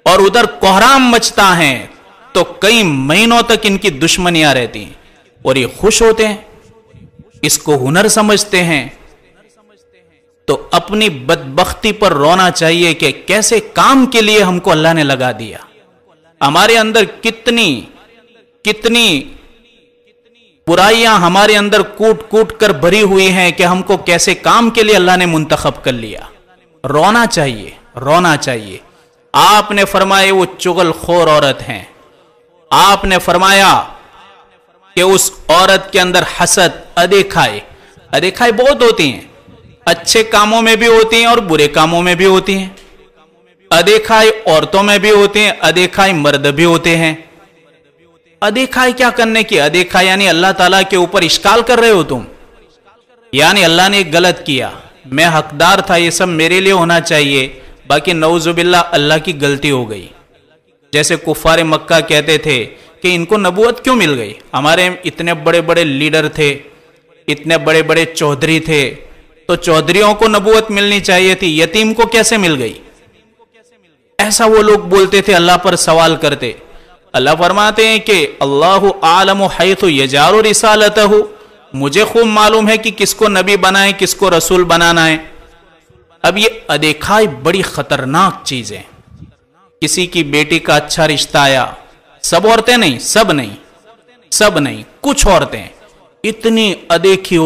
اور ادھر کوہرام مچتا ہے تو کئی مہینوں تک ان کی دشمنیاں رہتی ہیں. اور یہ خوش ہوتے ہیں، اس کو ہنر سمجھتے ہیں. تو اپنی بدبختی پر رونا چاہیے کہ کیسے کام کے لیے ہم کو اللہ نے لگا دیا. ہمارے اندر کتنی برائیاں ہمارے اندر کوٹ کر بھری ہوئی ہیں کہ ہم کو کیسے کام کے لیے اللہ نے منتخب کر لیا. رونا چاہیے. آپ نے فرمایا وہ چغل خور عورت ہیں. آپ نے فرمایا کہ اس عورت کے اندر حسد، ادیکھائی بہت ہوتی ہیں. اچھے کاموں میں بھی ہوتی ہیں اور برے کاموں میں بھی ہوتی ہیں. ادیکھائی عورتوں میں بھی ہوتی ہیں، ادیکھائی مرد بھی ہوتے ہیں. ادیکھائی کیا کرنے کی؟ ادیکھائی یعنی اللہ تعالیٰ کے اوپر اشکال کر رہے ہو تم. یعنی اللہ نے غلط کیا، میں حقدار تھا، یہ سب میرے لیے ہونا چاہیے، باقی نعوذ باللہ اللہ کی غلطی ہو گئی. جیسے کفار مکہ کہتے تھے کہ ان کو نبوت کیوں مل گئی؟ ہمارے اتنے بڑے بڑے لیڈر تھے، اتنے بڑے بڑے چودھری تھے، تو چودھریوں کو نبوت ملنی چاہیے تھی، یتیم کو کیسے مل گئی؟ ایسا وہ لوگ بولتے تھے، اللہ پر سوال کرتے. اللہ فرماتے ہیں کہ اللہ عالم حیث یجعل رسالتہ، مجھے خوب معلوم ہے کہ کس کو نبی بنائے، کس کو رسول بنانا ہے. اب یہ ادیکھائی بڑی خطرناک چیز ہے. کسی کی بیٹی کا اچھا رشتہ آیا، سب عورتیں نہیں، سب نہیں، کچھ عورتیں اتنی ادیکھی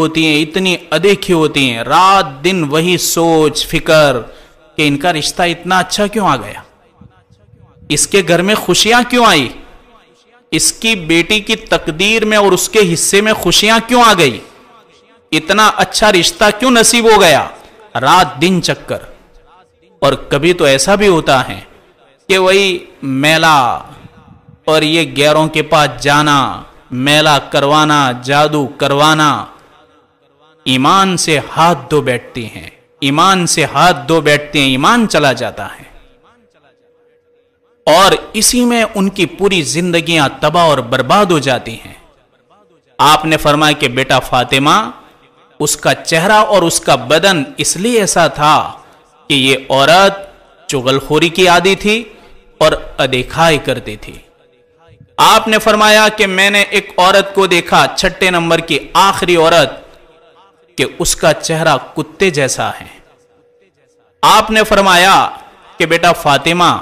ہوتی ہیں، رات دن وہی سوچ فکر کہ ان کا رشتہ اتنا اچھا کیوں آ گیا، اس کے گھر میں خوشیاں کیوں آئی، اس کی بیٹی کی تقدیر میں اور اس کے حصے میں خوشیاں کیوں آ گئی، اتنا اچھا رشتہ کیوں نصیب ہو گیا. رات دن چکر. اور کبھی تو ایسا بھی ہوتا ہے کہ وہی میلہ اور یہ غیروں کے پاس جانا، میلہ کروانا، جادو کروانا، ایمان سے ہاتھ دھو بیٹھتی ہیں، ایمان چلا جاتا ہے. اور اسی میں ان کی پوری زندگیاں تباہ اور برباد ہو جاتی ہیں. آپ نے فرمایا کہ بیٹا فاطمہ، اس کا چہرہ اور اس کا بدن اس لیے ایسا تھا کہ یہ عورت چغل خوری کی عادی تھی اور ادیکھائی کرتی تھی. آپ نے فرمایا کہ میں نے ایک عورت کو دیکھا، 6 نمبر کی آخری عورت، کہ اس کا چہرہ کتے جیسا ہے. آپ نے فرمایا کہ بیٹا فاطمہ،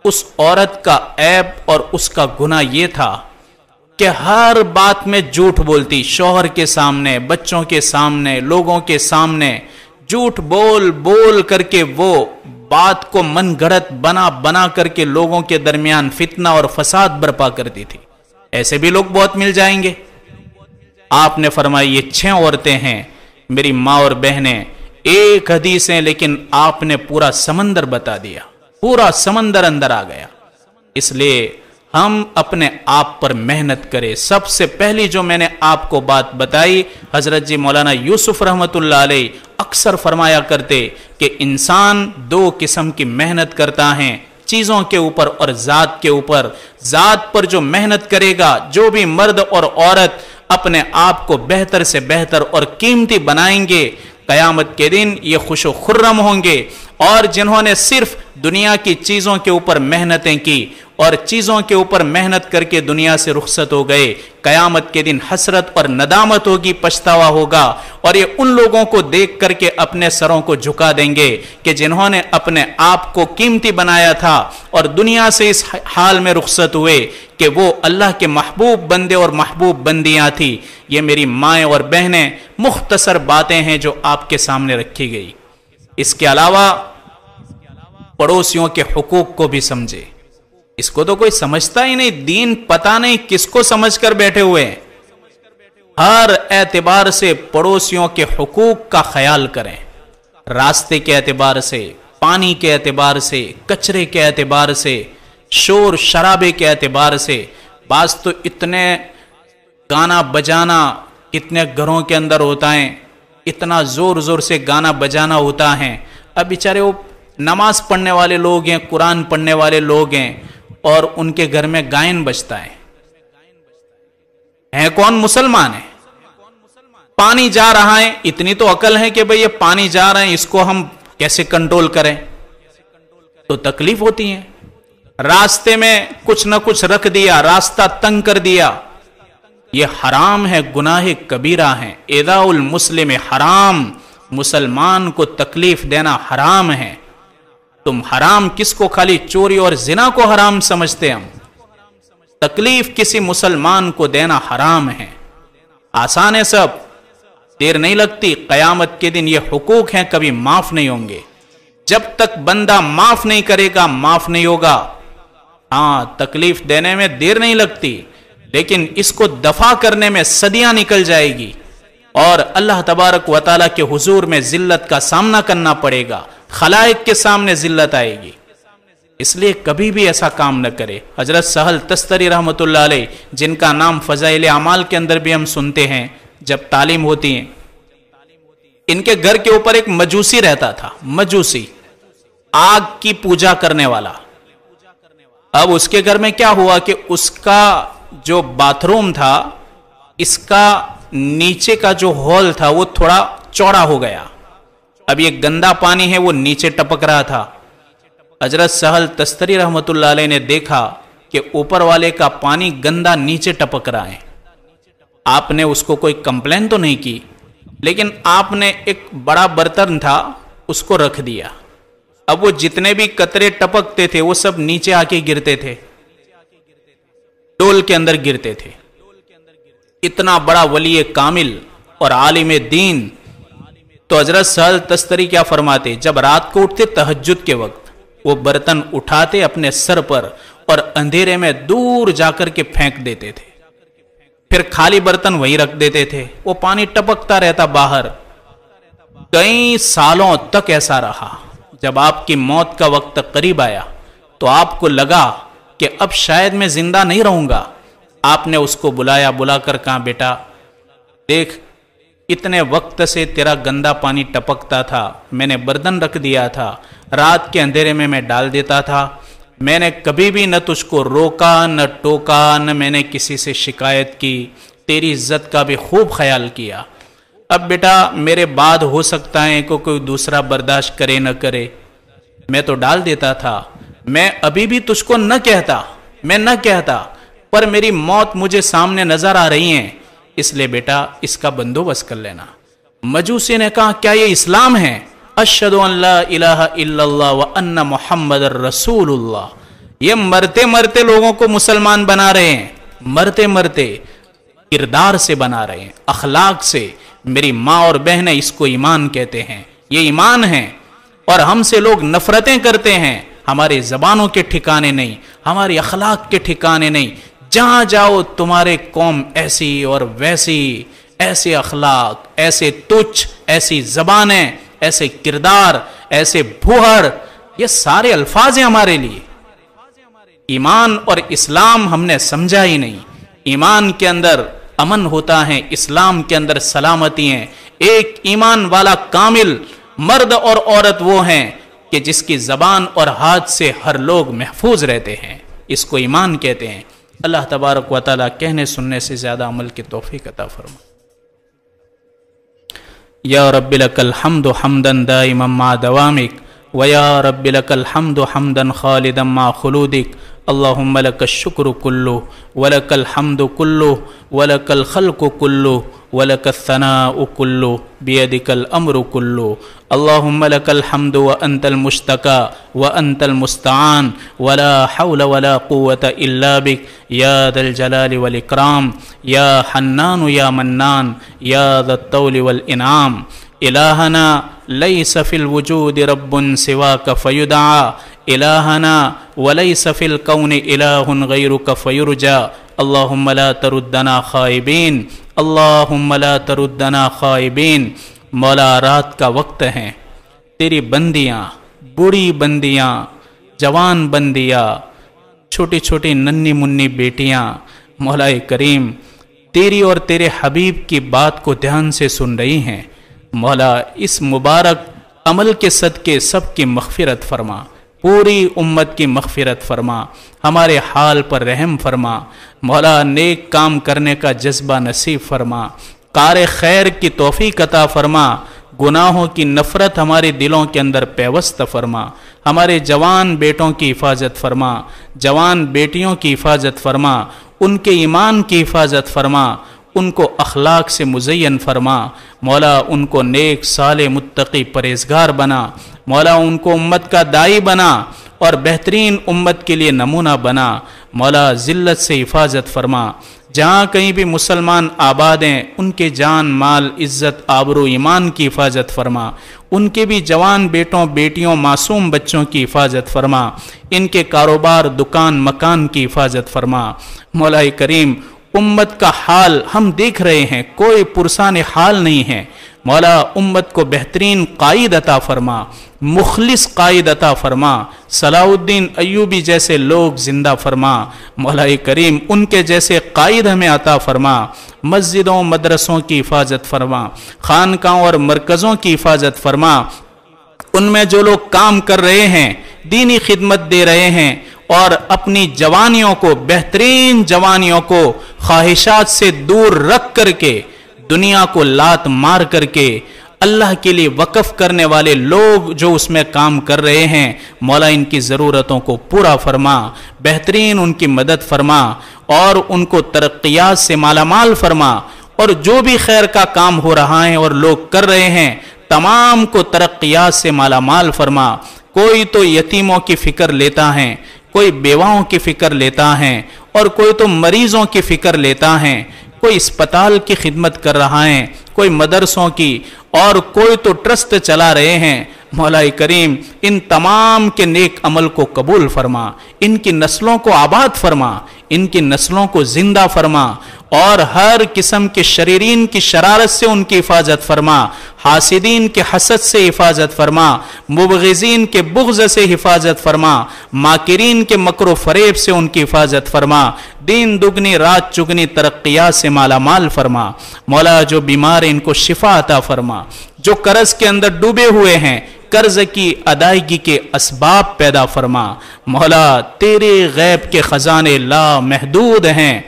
اس عورت کا عیب اور اس کا گناہ یہ تھا کہ ہر بات میں جھوٹ بولتی، شوہر کے سامنے، بچوں کے سامنے، لوگوں کے سامنے جھوٹ بول کر کے وہ بات کو من گڑت بنا کر کے لوگوں کے درمیان فتنہ اور فساد برپا کرتی تھی. ایسے بھی لوگ بہت مل جائیں گے. آپ نے فرمایا یہ 6 عورتیں ہیں میری ماں اور بہنیں. ایک حدیث ہے لیکن آپ نے پورا سمندر بتا دیا، پورا سمندر اندر آ گیا. اس لیے ہم اپنے آپ پر محنت کریں. سب سے پہلی جو میں نے آپ کو بات بتائی، حضرت جی مولانا یوسف رحمت اللہ علیہ اکثر فرمایا کرتے کہ انسان 2 قسم کی محنت کرتا ہے چیزوں کے اوپر اور ذات کے اوپر. ذات پر جو محنت کرے گا، جو بھی مرد اور عورت اپنے آپ کو بہتر سے بہتر اور قیمتی بنائیں گے، قیامت کے دن یہ خوش و خرم ہوں گے. اور جنہوں نے صرف دنیا کی چیزوں کے اوپر محنتیں کی اور چیزوں کے اوپر محنت کر کے دنیا سے رخصت ہو گئے، قیامت کے دن حسرت اور ندامت ہوگی، پچھتاوا ہوگا. اور یہ ان لوگوں کو دیکھ کر کے اپنے سروں کو جھکا دیں گے کہ جنہوں نے اپنے آپ کو قیمتی بنایا تھا اور دنیا سے اس حال میں رخصت ہوئے کہ وہ اللہ کے محبوب بندے اور محبوب بندیاں تھی. یہ میری مائیں اور بہنیں مختصر باتیں ہیں جو آپ کے سامنے رکھی گئی. اس کے علاوہ پڑوسیوں کے حقوق کو بھی سمجھے. اس کو تو کوئی سمجھتا ہی نہیں. دین پتہ نہیں کس کو سمجھ کر بیٹھے ہوئے ہیں. ہر اعتبار سے پڑوسیوں کے حقوق کا خیال کریں. راستے کے اعتبار سے، پانی کے اعتبار سے، کچرے کے اعتبار سے، شور شرابے کے اعتبار سے. بعض تو اتنے گانا بجانا کتنے گھروں کے اندر ہوتا ہے، اتنا زور زور سے گانا بجانا ہوتا ہے. اب بیچارے وہ نماز پڑھنے والے لوگ ہیں، قرآن پڑھنے والے لوگ ہیں، اور ان کے گھر میں گائن بجتا ہے کون؟ مسلمان ہے. پانی جا رہا ہے، اتنی تو عقل ہے کہ بھئی یہ پانی جا رہا ہے، اس کو ہم کیسے کنٹرول کریں؟ تو تکلیف ہوتی ہے. راستے میں کچھ نہ کچھ رکھ دیا، راستہ تنگ کر دیا، یہ حرام ہے، گناہ کبیرہ ہے. ایذاء المسلم حرام، مسلمان کو تکلیف دینا حرام ہے. تم حرام کس کو؟ خالی چوری اور زنا کو حرام سمجھتے ہم. تکلیف کسی مسلمان کو دینا حرام ہے. آسان ہے سب، دیر نہیں لگتی. قیامت کے دن یہ حقوق ہیں، کبھی معاف نہیں ہوں گے. جب تک بندہ معاف نہیں کرے گا، معاف نہیں ہوگا. ہاں، تکلیف دینے میں دیر نہیں لگتی، لیکن اس کو دفع کرنے میں صدیاں نکل جائے گی اور اللہ تبارک و تعالیٰ کے حضور میں ذلت کا سامنا کرنا پڑے گا. خلائق کے سامنے ذلت آئے گی. اس لیے کبھی بھی ایسا کام نہ کرے. حضرت سہل تستری رحمۃ اللہ علیہ، جن کا نام فضائل اعمال کے اندر بھی ہم سنتے ہیں جب تعلیم ہوتی ہیں، ان کے گھر کے اوپر ایک مجوسی رہتا تھا. مجوسی، آگ کی پوجا کرنے والا. اب اس کے گھر میں کیا ہوا کہ اس کا جو باتھ روم تھا، اس کا نیچے کا جو ہال تھا وہ تھوڑا چوڑا ہو گیا. اب یہ گندا پانی ہے وہ نیچے ٹپک رہا تھا. حضرت سہل تستری رحمۃ اللہ علیہ نے دیکھا کہ اوپر والے کا پانی گندا نیچے ٹپک رہا ہے. آپ نے اس کو کوئی کمپلین تو نہیں کی، لیکن آپ نے ایک بڑا برتن تھا اس کو رکھ دیا. اب وہ جتنے بھی قطرے ٹپکتے تھے وہ سب نیچے آ کے گرتے تھے، ڈول کے اندر گرتے تھے. اتنا بڑا ولی کامل اور عالم دین. تو حضرت سہل تستری کیا فرماتے؟ جب رات کو اٹھتے تہجد کے وقت وہ برتن اٹھاتے اپنے سر پر اور اندھیرے میں دور جا کر کے پھینک دیتے تھے. پھر خالی برتن وہیں رکھ دیتے تھے، وہ پانی ٹپکتا رہتا باہر. کئی سالوں تک ایسا رہا. جب آپ کی موت کا وقت قریب آیا تو آپ کو لگا کہ اب شاید میں زندہ نہیں رہوں گا. آپ نے اس کو بلایا، بلا کر کہا بیٹا دیکھ، اتنے وقت سے تیرا گندا پانی ٹپکتا تھا، میں نے برتن رکھ دیا تھا، رات کے اندھیرے میں ڈال دیتا تھا. میں نے کبھی بھی نہ تجھ کو روکا نہ ٹوکا، نہ میں نے کسی سے شکایت کی، تیری عزت کا بھی خوب خیال کیا. اب بیٹا میرے بعد ہو سکتا ہے کہ کوئی دوسرا برداشت کرے نہ کرے، میں تو ڈال دیتا تھا. میں ابھی بھی تجھ کو نہ کہتا، میں نہ کہتا، پر میری موت مجھے سامنے نظر آ رہی ہیں، اس لیے بیٹا اس کا بندوبست کر لینا. مجوسی نے کہا کیا یہ اسلام ہے؟ اشہد ان لا الہ الا اللہ وان محمد الرسول اللہ. یہ مرتے مرتے لوگوں کو مسلمان بنا رہے ہیں، مرتے مرتے کردار سے بنا رہے ہیں، اخلاق سے. میری ماں اور بہنیں اس کو ایمان کہتے ہیں، یہ ایمان ہے. اور ہم سے لوگ نفرتیں کرتے ہیں، ہماری زبانوں کے ٹھکانے نہیں، ہماری اخلاق کے ٹھکانے نہیں. جہاں جاؤ تمہارے قوم ایسی اور ویسی، ایسے اخلاق، ایسے تچھ، ایسی زبانیں، ایسے کردار، ایسے بھوہر. یہ سارے الفاظ ہیں ہمارے لیے. ایمان اور اسلام ہم نے سمجھا ہی نہیں. ایمان کے اندر امن ہوتا ہے، اسلام کے اندر سلامتی ہے. ایک ایمان والا کامل مرد اور عورت وہ ہیں کہ جس کی زبان اور ہاتھ سے ہر لوگ محفوظ رہتے ہیں، اس کو ایمان کہتے ہیں۔ اللہ تبارک و تعالیٰ کہنے سننے سے زیادہ عمل کی توفیق عطا فرما۔ یا رب لک الحمد حمدا دائما مع دوامک ویا رب لک الحمد حمدا خالدا مع خلودک اللہم لک الشکر کلہ ولک الحمد کلہ ولک الخلق کلہ ولک الثناء کلہ بیدک الامر کلہ اللہم لک الحمد وانت المشتکى وانت المستعان ولا حول ولا قوة الا بک یا ذا الجلال والاکرام یا حنان یا منان یا ذا الطول والانعام الہنا لیس فی الوجود رب سواک فیدعا الہنا ولیس فی الکون الہ غیرک فیرجا اللہم لا تردنا خائبین اللہم لا تردنا خائبین۔ مولا رات کا وقت ہے، تیری بندیاں، بوڑھی بندیاں، جوان بندیاں، چھوٹی چھوٹی ننھی منی بیٹیاں مولا کریم تیری اور تیرے حبیب کی بات کو دھیان سے سن رہی ہیں۔ مولا اس مبارک عمل کے صدقے سب کی مغفرت فرما، پوری امت کی مغفرت فرما، ہمارے حال پر رحم فرما۔ مولا نیک کام کرنے کا جذبہ نصیب فرما، کار خیر کی توفیق عطا فرما، گناہوں کی نفرت ہمارے دلوں کے اندر پیوست فرما، ہمارے جوان بیٹوں کی حفاظت فرما، جوان بیٹیوں کی حفاظت فرما، ان کے ایمان کی حفاظت فرما، ان کو اخلاق سے مزین فرما۔ مولا ان کو نیک صالح متقی پرہیزگار بنا، مولا ان کو امت کا داعی بنا اور بہترین امت کے لیے نمونہ بنا۔ مولا ذلت سے حفاظت فرما، جہاں کہیں بھی مسلمان آباد ہیں ان کے جان مال عزت آبرو ایمان کی حفاظت فرما، ان کے بھی جوان بیٹوں بیٹیوں معصوم بچوں کی حفاظت فرما، ان کے کاروبار دکان مکان کی حفاظت فرما۔ مولا کریم امت کا حال ہم دیکھ رہے ہیں، کوئی پرسان حال نہیں ہے۔ مولا امت کو بہترین قائد عطا فرما، مخلص قائد عطا فرما، صلاح الدین ایوبی جیسے لوگ زندہ فرما۔ مولا کریم ان کے جیسے قائد ہمیں عطا فرما، مسجدوں مدرسوں کی حفاظت فرما، خانقاہوں اور مرکزوں کی حفاظت فرما۔ ان میں جو لوگ کام کر رہے ہیں، دینی خدمت دے رہے ہیں اور اپنی جوانیوں کو، بہترین جوانیوں کو خواہشات سے دور رکھ کر کے، دنیا کو لات مار کر کے اللہ کے لیے وقف کرنے والے لوگ جو اس میں کام کر رہے ہیں، مولا ان کی ضرورتوں کو پورا فرما، بہترین ان کی مدد فرما اور ان کو ترقیات سے مالا مال فرما، اور جو بھی خیر کا کام ہو رہا ہے اور لوگ کر رہے ہیں تمام کو ترقیات سے مالا مال فرما۔ کوئی تو یتیموں کی فکر لیتا ہے، کوئی بیواؤں کی فکر لیتا ہے اور کوئی تو مریضوں کی فکر لیتا ہے، کوئی اسپتال کی خدمت کر رہا ہے، کوئی مدرسوں کی اور کوئی تو ٹرسٹ چلا رہے ہیں۔ مولا کریم ان تمام کے نیک عمل کو قبول فرما، ان کی نسلوں کو آباد فرما، ان کی نسلوں کو زندہ فرما اور ہر قسم کے شریرین کی شرارت سے ان کی حفاظت فرما، حاسدین کے حسد سے حفاظت فرما، مبغضین کے بغض سے حفاظت فرما، ماکرین کے مکر و فریب سے ان کی حفاظت فرما، دین دگنی رات چگنی ترقیات سے مالا مال فرما۔ مولا جو بیمار ان کو شفا عطا فرما، جو قرض کے اندر ڈوبے ہوئے ہیں قرض کی ادائیگی کے اسباب پیدا فرما۔ مولا تیرے غیب کے خزانے لا محدود ہیں،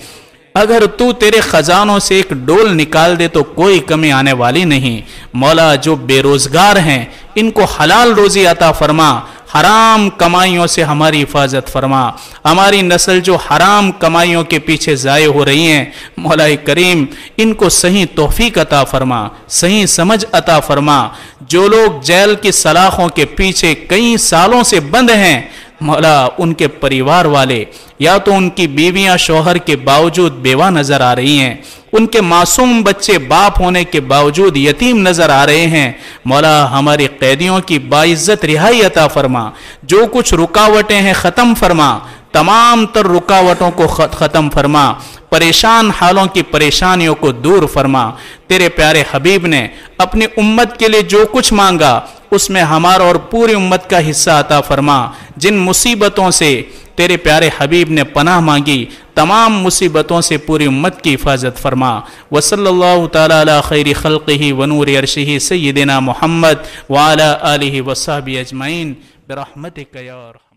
اگر تو تیرے خزانوں سے ایک ڈول نکال دے تو کوئی کمی آنے والی نہیں۔ مولا جو بے روزگار ہیں ان کو حلال روزی عطا فرما، حرام کمائیوں سے ہماری حفاظت فرما، ہماری نسل جو حرام کمائیوں کے پیچھے ضائع ہو رہی ہیں مولا کریم ان کو صحیح توفیق عطا فرما، صحیح سمجھ عطا فرما۔ جو لوگ جیل کی سلاخوں کے پیچھے کئی سالوں سے بند ہیں مولا ان کے پریوار والے یا تو ان کی بیویاں شوہر کے باوجود بیوہ نظر آ رہی ہیں، ان کے معصوم بچے باپ ہونے کے باوجود یتیم نظر آ رہے ہیں، مولا ہمارے قیدیوں کی باعزت رہائی عطا فرما، جو کچھ رکاوٹیں ہیں ختم فرما، تمام تر رکاوٹوں کو ختم فرما، پریشان حالوں کی پریشانیوں کو دور فرما۔ تیرے پیارے حبیب نے اپنی امت کے لیے جو کچھ مانگا اس میں ہمارا اور پوری امت کا حصہ عطا فرما۔ جن مصیبتوں سے تیرے پیارے حبیب نے پناہ مانگی تمام مصیبتوں سے پوری امت کی حفاظت فرما۔ وصلی اللہ تعالی علی خیر خلقہ ونور عرشہ سیدنا محمد وعلی آلہ وصحبہ اجمعین۔ برحمتک یا ارحم